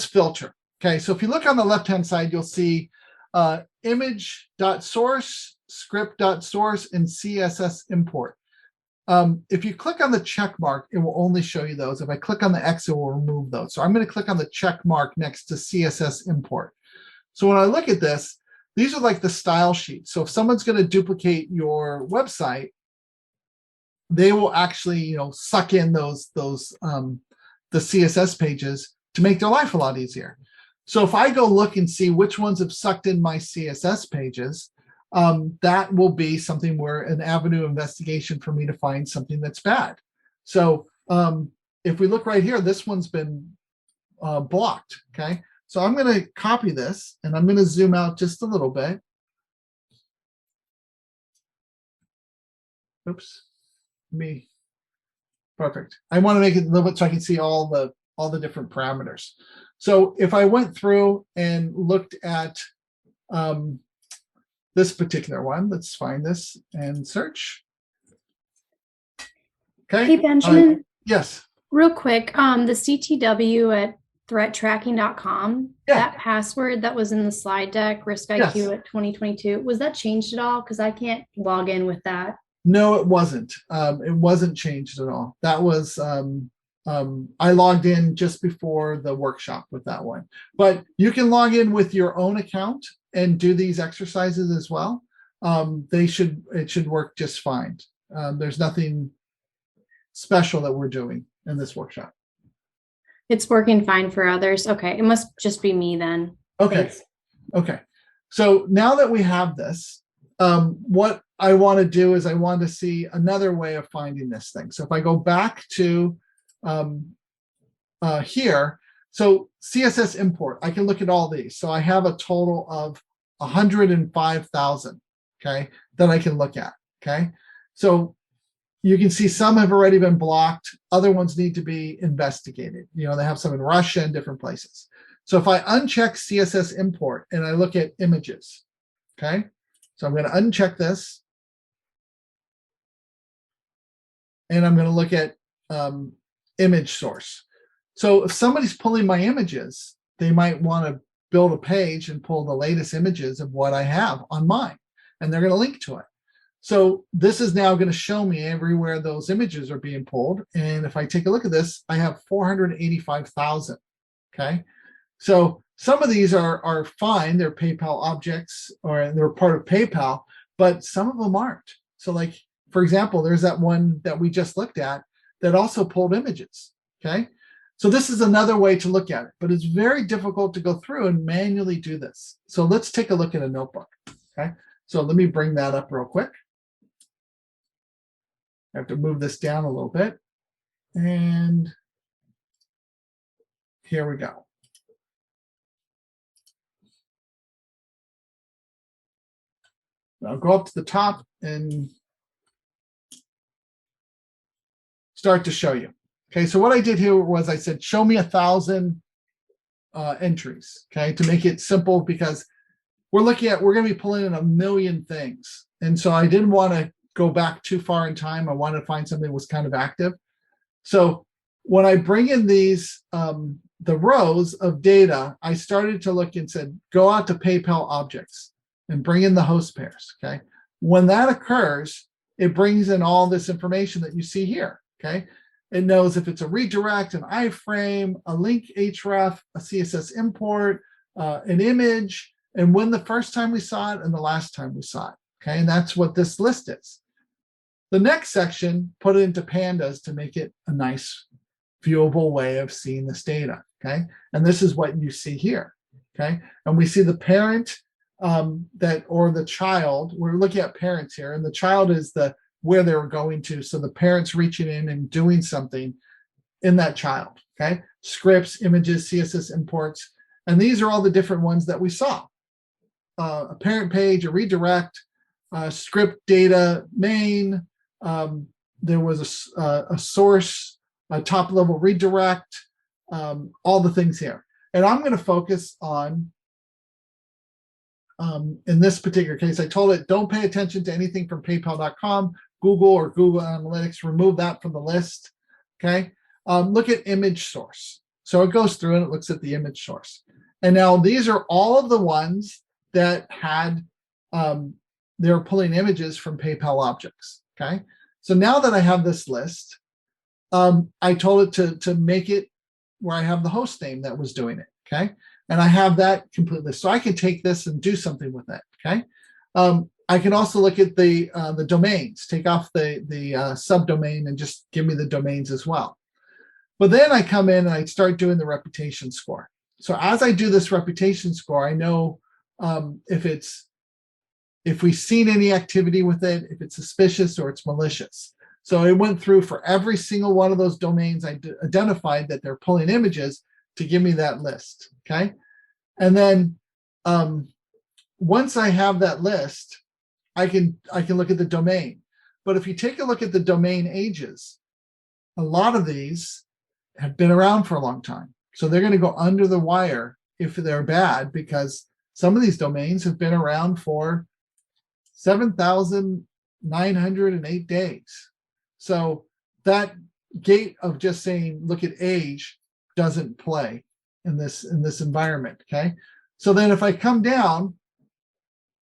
filter. Okay. So if you look on the left-hand side, you'll see image.source, script.source, and CSS import. If you click on the check mark, it will only show you those. If I click on the X, it will remove those. So I'm going to click on the check mark next to CSS import. So when I look at this, these are like the style sheets. So if someone's going to duplicate your website, they will actually, suck in the CSS pages to make their life a lot easier. So if I go look and see which ones have sucked in my CSS pages, that will be something where an avenue of investigation for me to find something that's bad. So if we look right here, this one's been blocked. Okay, so I'm going to copy this, and I'm going to zoom out just a little bit. Oops, perfect. I want to make it a little bit so I can see all the different parameters. So if I went through and looked at this particular one, let's find this and search. Okay. Hey, Benjamin. Yes. Real quick, the CTW at threattracking.com, that password that was in the slide deck, RiskIQ at 2022, was that changed at all? Because I can't log in with that. No, it wasn't. It wasn't changed at all. That was, I logged in just before the workshop with that one. But you can log in with your own account and do these exercises as well. It should work just fine. There's nothing special that we're doing in this workshop. It's working fine for others. Okay, it must just be me then. Okay. Thanks. Okay. So now that we have this, what I want to do is I want to see another way of finding this thing. So if I go back to here, so CSS import, I can look at all these. So I have a total of 105,000, okay, that I can look at, okay? So you can see some have already been blocked. Other ones need to be investigated. They have some in Russia and different places. So if I uncheck CSS import and I look at images, okay? So I'm going to uncheck this. And I'm going to look at image source. So if somebody's pulling my images, they might want to build a page and pull the latest images of what I have on mine, and they're going to link to it. So this is now going to show me everywhere those images are being pulled. And if I take a look at this, I have 485,000. Okay. So some of these are fine. They're PayPal objects or they're part of PayPal, but some of them aren't. So like, for example, there's that one that we just looked at that also pulled images. Okay. So this is another way to look at it, but it's very difficult to go through and manually do this. So let's take a look at a notebook. Okay. So let me bring that up real quick. I have to move this down a little bit. And here we go. I'll go up to the top and start to show you. Okay, so what I did here was I said, show me 1,000 entries, okay, to make it simple, because we're going to be pulling in 1 million things. And so I didn't want to go back too far in time. I wanted to find something that was kind of active. So when I bring in these, the rows of data, I started to look and said, go out to PayPal objects and bring in the host pairs, okay? When that occurs, it brings in all this information that you see here, okay? It knows if it's a redirect, an iframe, a link href, a CSS import, an image, and when the first time we saw it and the last time we saw it. Okay, and that's what this list is. The next section, put it into pandas to make it a nice, viewable way of seeing this data. Okay, and this is what you see here. Okay, and we see the parent or the child. We're looking at parents here, and the child is where they were going to. So the parents reaching in and doing something in that child. Okay, scripts, images, CSS imports, and these are all the different ones that we saw. A parent page, a redirect, script data main. There was a source, a top level redirect, all the things here. And I'm going to focus on, in this particular case, I told it, don't pay attention to anything from paypal.com, Google or Google Analytics, remove that from the list. Okay. Look at image source. So it goes through and it looks at the image source. And now these are all of the ones that had, they were pulling images from PayPal objects. Okay. So now that I have this list, I told it to make it where I have the host name that was doing it. Okay. And I have that completely. So I can take this and do something with it. Okay. I can also look at the domains, take off the subdomain and just give me the domains as well. But then I come in and I start doing the reputation score. So as I do this reputation score, I know if we've seen any activity with it, if it's suspicious or it's malicious. So it went through for every single one of those domains. I identified that they're pulling images to give me that list. Okay. And then once I have that list, I can look at the domain. But if you take a look at the domain ages, a lot of these have been around for a long time. So they're going to go under the wire if they're bad, because some of these domains have been around for 7,908 days. So that gate of just saying, look at age doesn't play in this environment. Okay. So then if I come down,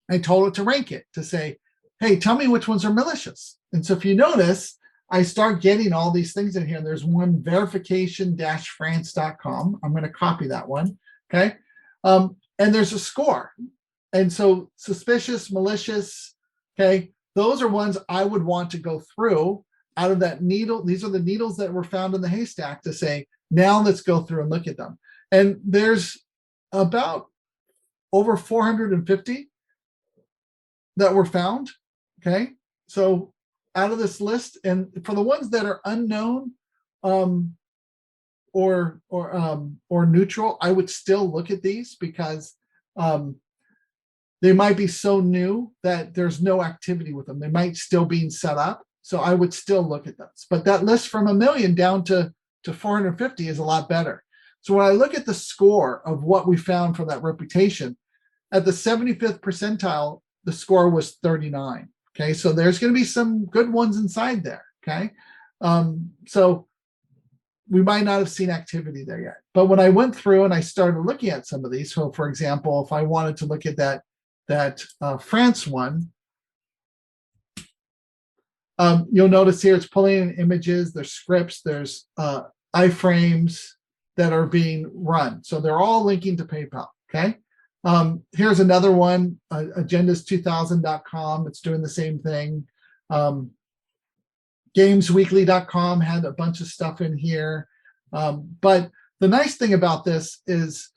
I told it to rank it, to say, hey, tell me which ones are malicious. And so if you notice, I start getting all these things in here. And there's one, verification-france.com. I'm going to copy that one. Okay. And there's a score. And so suspicious, malicious, okay, those are ones I would want to go through out of that needle. These are the needles that were found in the haystack to say, now let's go through and look at them. And there's about over 450 that were found. Okay. So out of this list, and for the ones that are unknown or neutral, I would still look at these because they might be so new that there's no activity with them. They might still be set up. So I would still look at those. But that list from 1 million down to 450 is a lot better. So when I look at the score of what we found for that reputation, at the 75th percentile, the score was 39. Okay, so there's going to be some good ones inside there. Okay, so we might not have seen activity there yet. But when I went through and I started looking at some of these, so for example, if I wanted to look at that France one, you'll notice here it's pulling in images, there's scripts, there's iframes that are being run. So they're all linking to PayPal. Okay. Here's another one, agendas2000.com. It's doing the same thing. Gamesweekly.com had a bunch of stuff in here. But the nice thing about this is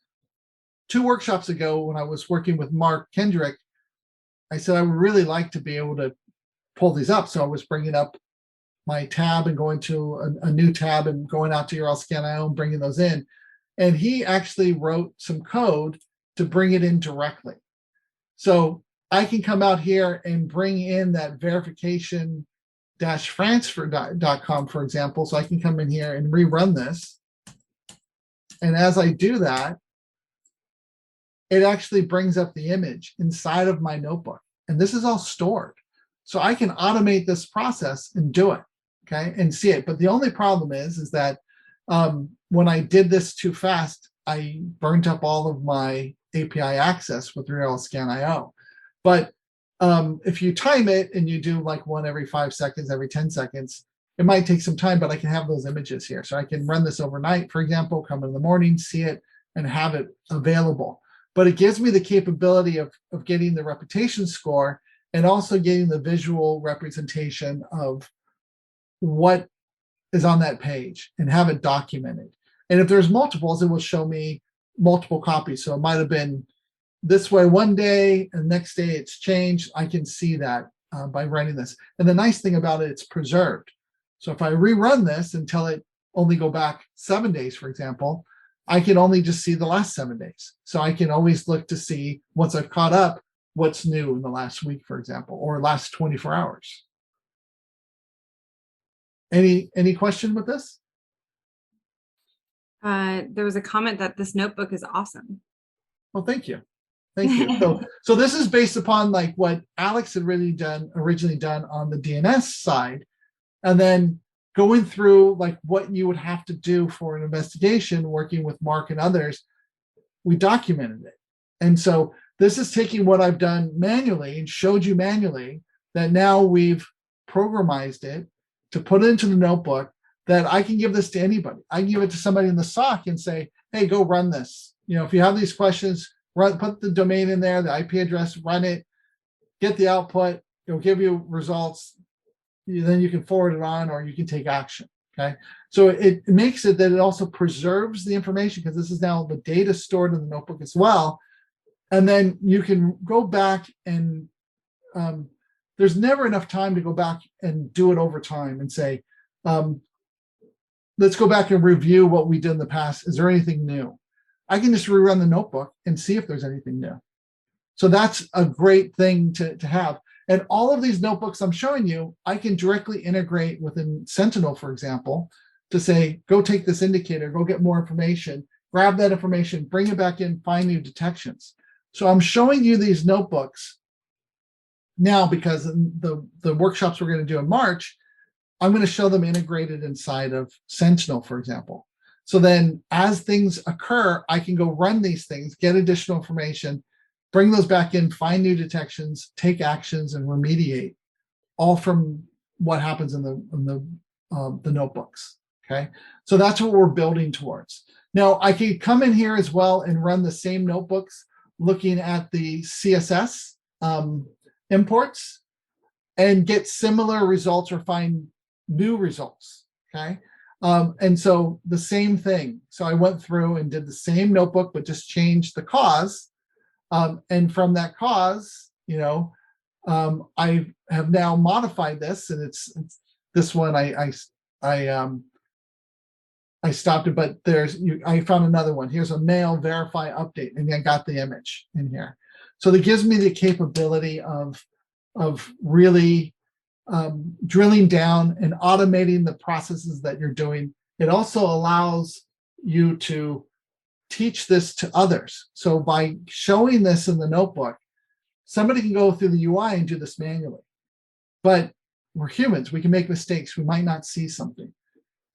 2 workshops ago when I was working with Mark Kendrick, I said I would really like to be able to pull these up. So I was bringing up my tab and going to a new tab and going out to URL Scan.io and bringing those in. And he actually wrote some code to bring it in directly. So I can come out here and bring in that verification-france.com, for example. So I can come in here and rerun this. And as I do that, it actually brings up the image inside of my notebook. And this is all stored. So I can automate this process and do it, okay, and see it. But the only problem is that when I did this too fast, I burnt up all of my API access with URL Scan.io. But if you time it and you do like one every 5 seconds, every 10 seconds, it might take some time, but I can have those images here. So I can run this overnight, for example, come in the morning, see it, and have it available. but it gives me the capability of getting the reputation score and also getting the visual representation of what is on that page and have it documented. And if there's multiples, it will show me multiple copies. So it might have been this way one day and next day it's changed. I can see that by running this. And the nice thing about it, it's preserved. So if I rerun this and tell it only go back 7 days, for example, I can only just see the last 7 days. So I can always look to see, once I've caught up, what's new in the last week, for example, or last 24 hours. Any question with this? There was a comment that this notebook is awesome. Well, thank you. Thank you. So this is based upon like what Alex had originally done on the DNS side, and then going through like what you would have to do for an investigation, working with Mark and others, we documented it. And so this is taking what I've done manually and showed you manually that now we've programized it to put it into the notebook, that I can give this to anybody. I can give it to somebody in the SOC and say, hey, go run this. You know, if you have these questions, put the domain in there, the IP address, run it, get the output, it'll give you results. Then you can forward it on or you can take action, okay? So it makes it that it also preserves the information, because this is now the data stored in the notebook as well. And then you can go back and there's never enough time to go back and do it over time and say, let's go back and review what we did in the past. Is there anything new? I can just rerun the notebook and see if there's anything new. So that's a great thing to have. And all of these notebooks I'm showing you, I can directly integrate within Sentinel, for example, to say, go take this indicator, go get more information, grab that information, bring it back in, find new detections. So I'm showing you these notebooks now because the workshops we're going to do in March, I'm going to show them integrated inside of Sentinel, for example. So then as things occur, I can go run these things, get additional information, bring those back in, find new detections, take actions, and remediate, all from what happens in the notebooks, okay? So that's what we're building towards. Now, I can come in here as well and run the same notebooks, looking at the CSS imports, and get similar results or find new results, okay? And so the same thing. So I went through and did the same notebook, but just changed the cause. And from that cause, you know, I have now modified this, and it's this one. I stopped it, but I found another one. Here's a mail verify update, and I got the image in here. So that gives me the capability of really drilling down and automating the processes that you're doing. It also allows you to teach this to others. So by showing this in the notebook, somebody can go through the UI and do this manually. But we're humans, we can make mistakes. We might not see something.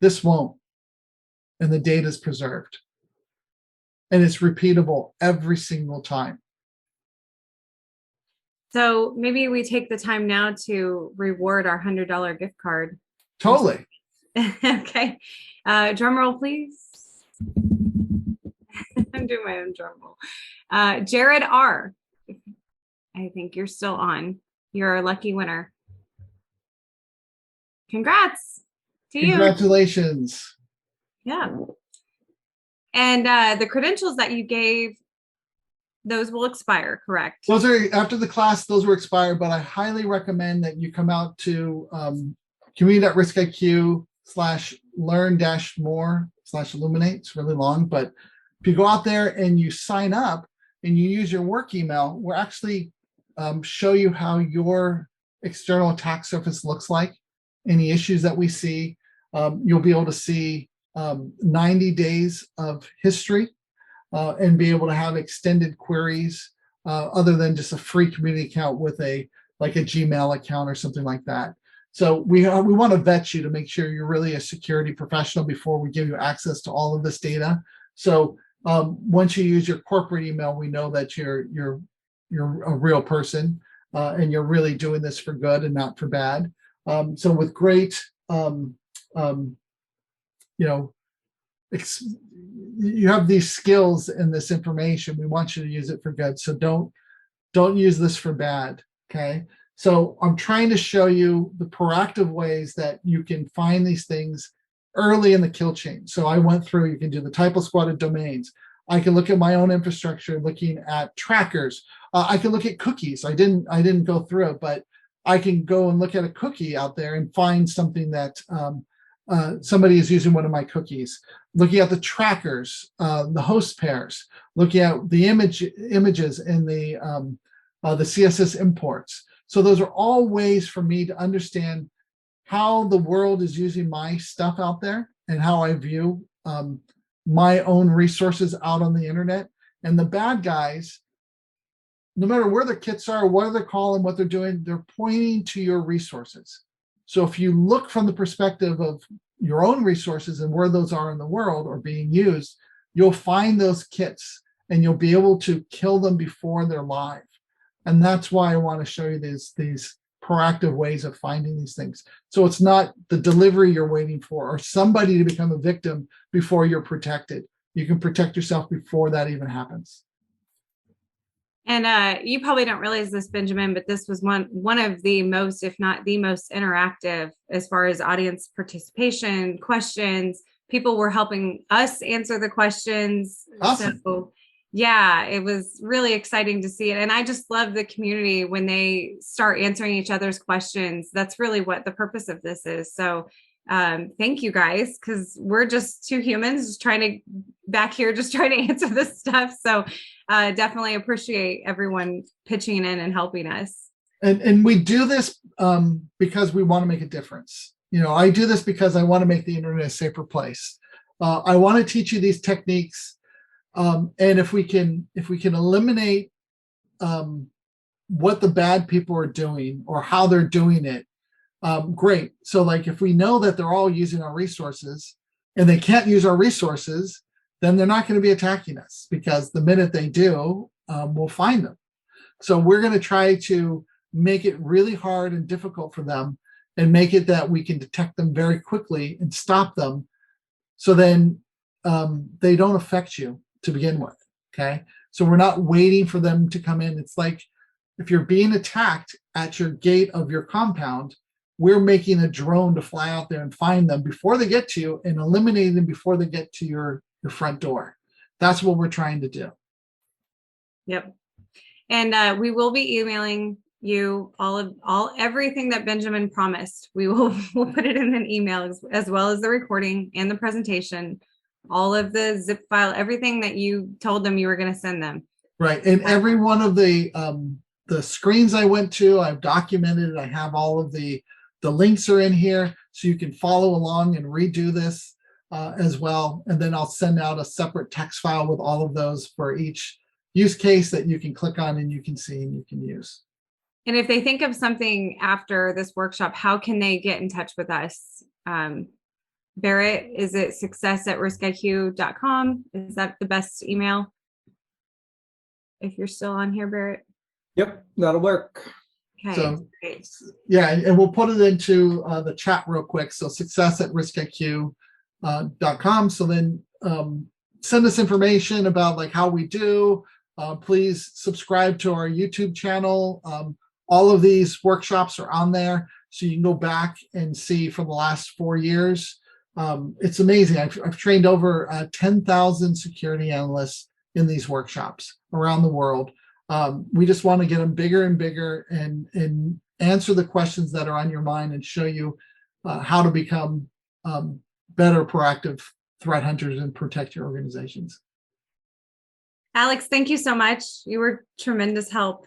This won't. And the data is preserved. And it's repeatable every single time. So maybe we take the time now to reward our $100 gift card. Totally. Okay. Drum roll, please. I'm doing my own drum roll. Jared R. I think you're still on. You're a lucky winner. Congrats to you. Congratulations. Yeah. And the credentials that you gave, those will expire, correct? Those are after the class, those were expired, but I highly recommend that you come out to community.riskiq/learn-more/illuminate. It's really long, but if you go out there and you sign up and you use your work email, we'll actually show you how your external attack surface looks like, any issues that we see. You'll be able to see 90 days of history and be able to have extended queries other than just a free community account with a Gmail account or something like that. So we want to vet you to make sure you're really a security professional before we give you access to all of this data. So once you use your corporate email, we know that you're a real person and you're really doing this for good and not for bad. So with great you have these skills and this information. We want you to use it for good. So don't use this for bad. Okay. So I'm trying to show you the proactive ways that you can find these things early in the kill chain. So I went through, you can do the typo-squatted domains. I can look at my own infrastructure, looking at trackers. I can look at cookies. I didn't go through it, but I can go and look at a cookie out there and find something that somebody is using one of my cookies. Looking at the trackers, the host pairs, looking at the images in the CSS imports. So those are all ways for me to understand how the world is using my stuff out there and how I view my own resources out on the internet. And the bad guys, no matter where their kits are, what they're calling, what they're doing, they're pointing to your resources. So if you look from the perspective of your own resources and where those are in the world or being used, you'll find those kits and you'll be able to kill them before they're live. And that's why I want to show you these proactive ways of finding these things. So it's not the delivery you're waiting for or somebody to become a victim before you're protected. You can protect yourself before that even happens. And you probably don't realize this, Benjamin, but this was one of the most, if not the most interactive as far as audience participation, questions. People were helping us answer the questions. Awesome. So yeah, it was really exciting to see it. And I just love the community when they start answering each other's questions. That's really what the purpose of this is. So thank you guys, because we're just two humans just trying to answer this stuff. So definitely appreciate everyone pitching in and helping us. And we do this because we want to make a difference. You know, I do this because I want to make the internet a safer place. I want to teach you these techniques. And if we can eliminate what the bad people are doing or how they're doing it, great. So like if we know that they're all using our resources and they can't use our resources, then they're not going to be attacking us, because the minute they do, we'll find them. So we're going to try to make it really hard and difficult for them and make it that we can detect them very quickly and stop them. So then they don't affect you to begin with. Okay. So we're not waiting for them to come in. It's like if you're being attacked at your gate of your compound, we're making a drone to fly out there and find them before they get to you and eliminate them before they get to your front door. That's what we're trying to do. Yep. And we will be emailing you everything that Benjamin promised. We'll put it in an email as well as the recording and the presentation, all of the zip file, everything that you told them you were going to send them. Right. And every one of the screens I went to, I've documented it. I have all of the links are in here, so you can follow along and redo this as well. And then I'll send out a separate text file with all of those for each use case that you can click on and you can see and you can use. And if they think of something after this workshop, how can they get in touch with us? Barrett, is it success@riskiq.com? Is that the best email? If you're still on here, Barrett? Yep, that'll work. Okay, So, great. yeah, and we'll put it into the chat real quick. So success@riskiq.com. So then send us information about like how we do. Please subscribe to our YouTube channel. All of these workshops are on there, so you can go back and see from the last 4 years. It's amazing. I've trained over 10,000 security analysts in these workshops around the world. We just want to get them bigger and bigger and answer the questions that are on your mind and show you how to become better proactive threat hunters and protect your organizations. Alex, thank you so much. You were tremendous help.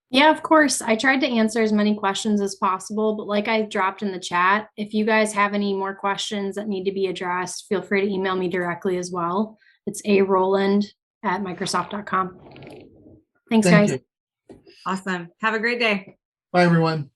Yeah, of course. I tried to answer as many questions as possible, but like I dropped in the chat, if you guys have any more questions that need to be addressed, feel free to email me directly as well. It's aroland@microsoft.com. Thanks, guys. You. Awesome. Have a great day. Bye, everyone.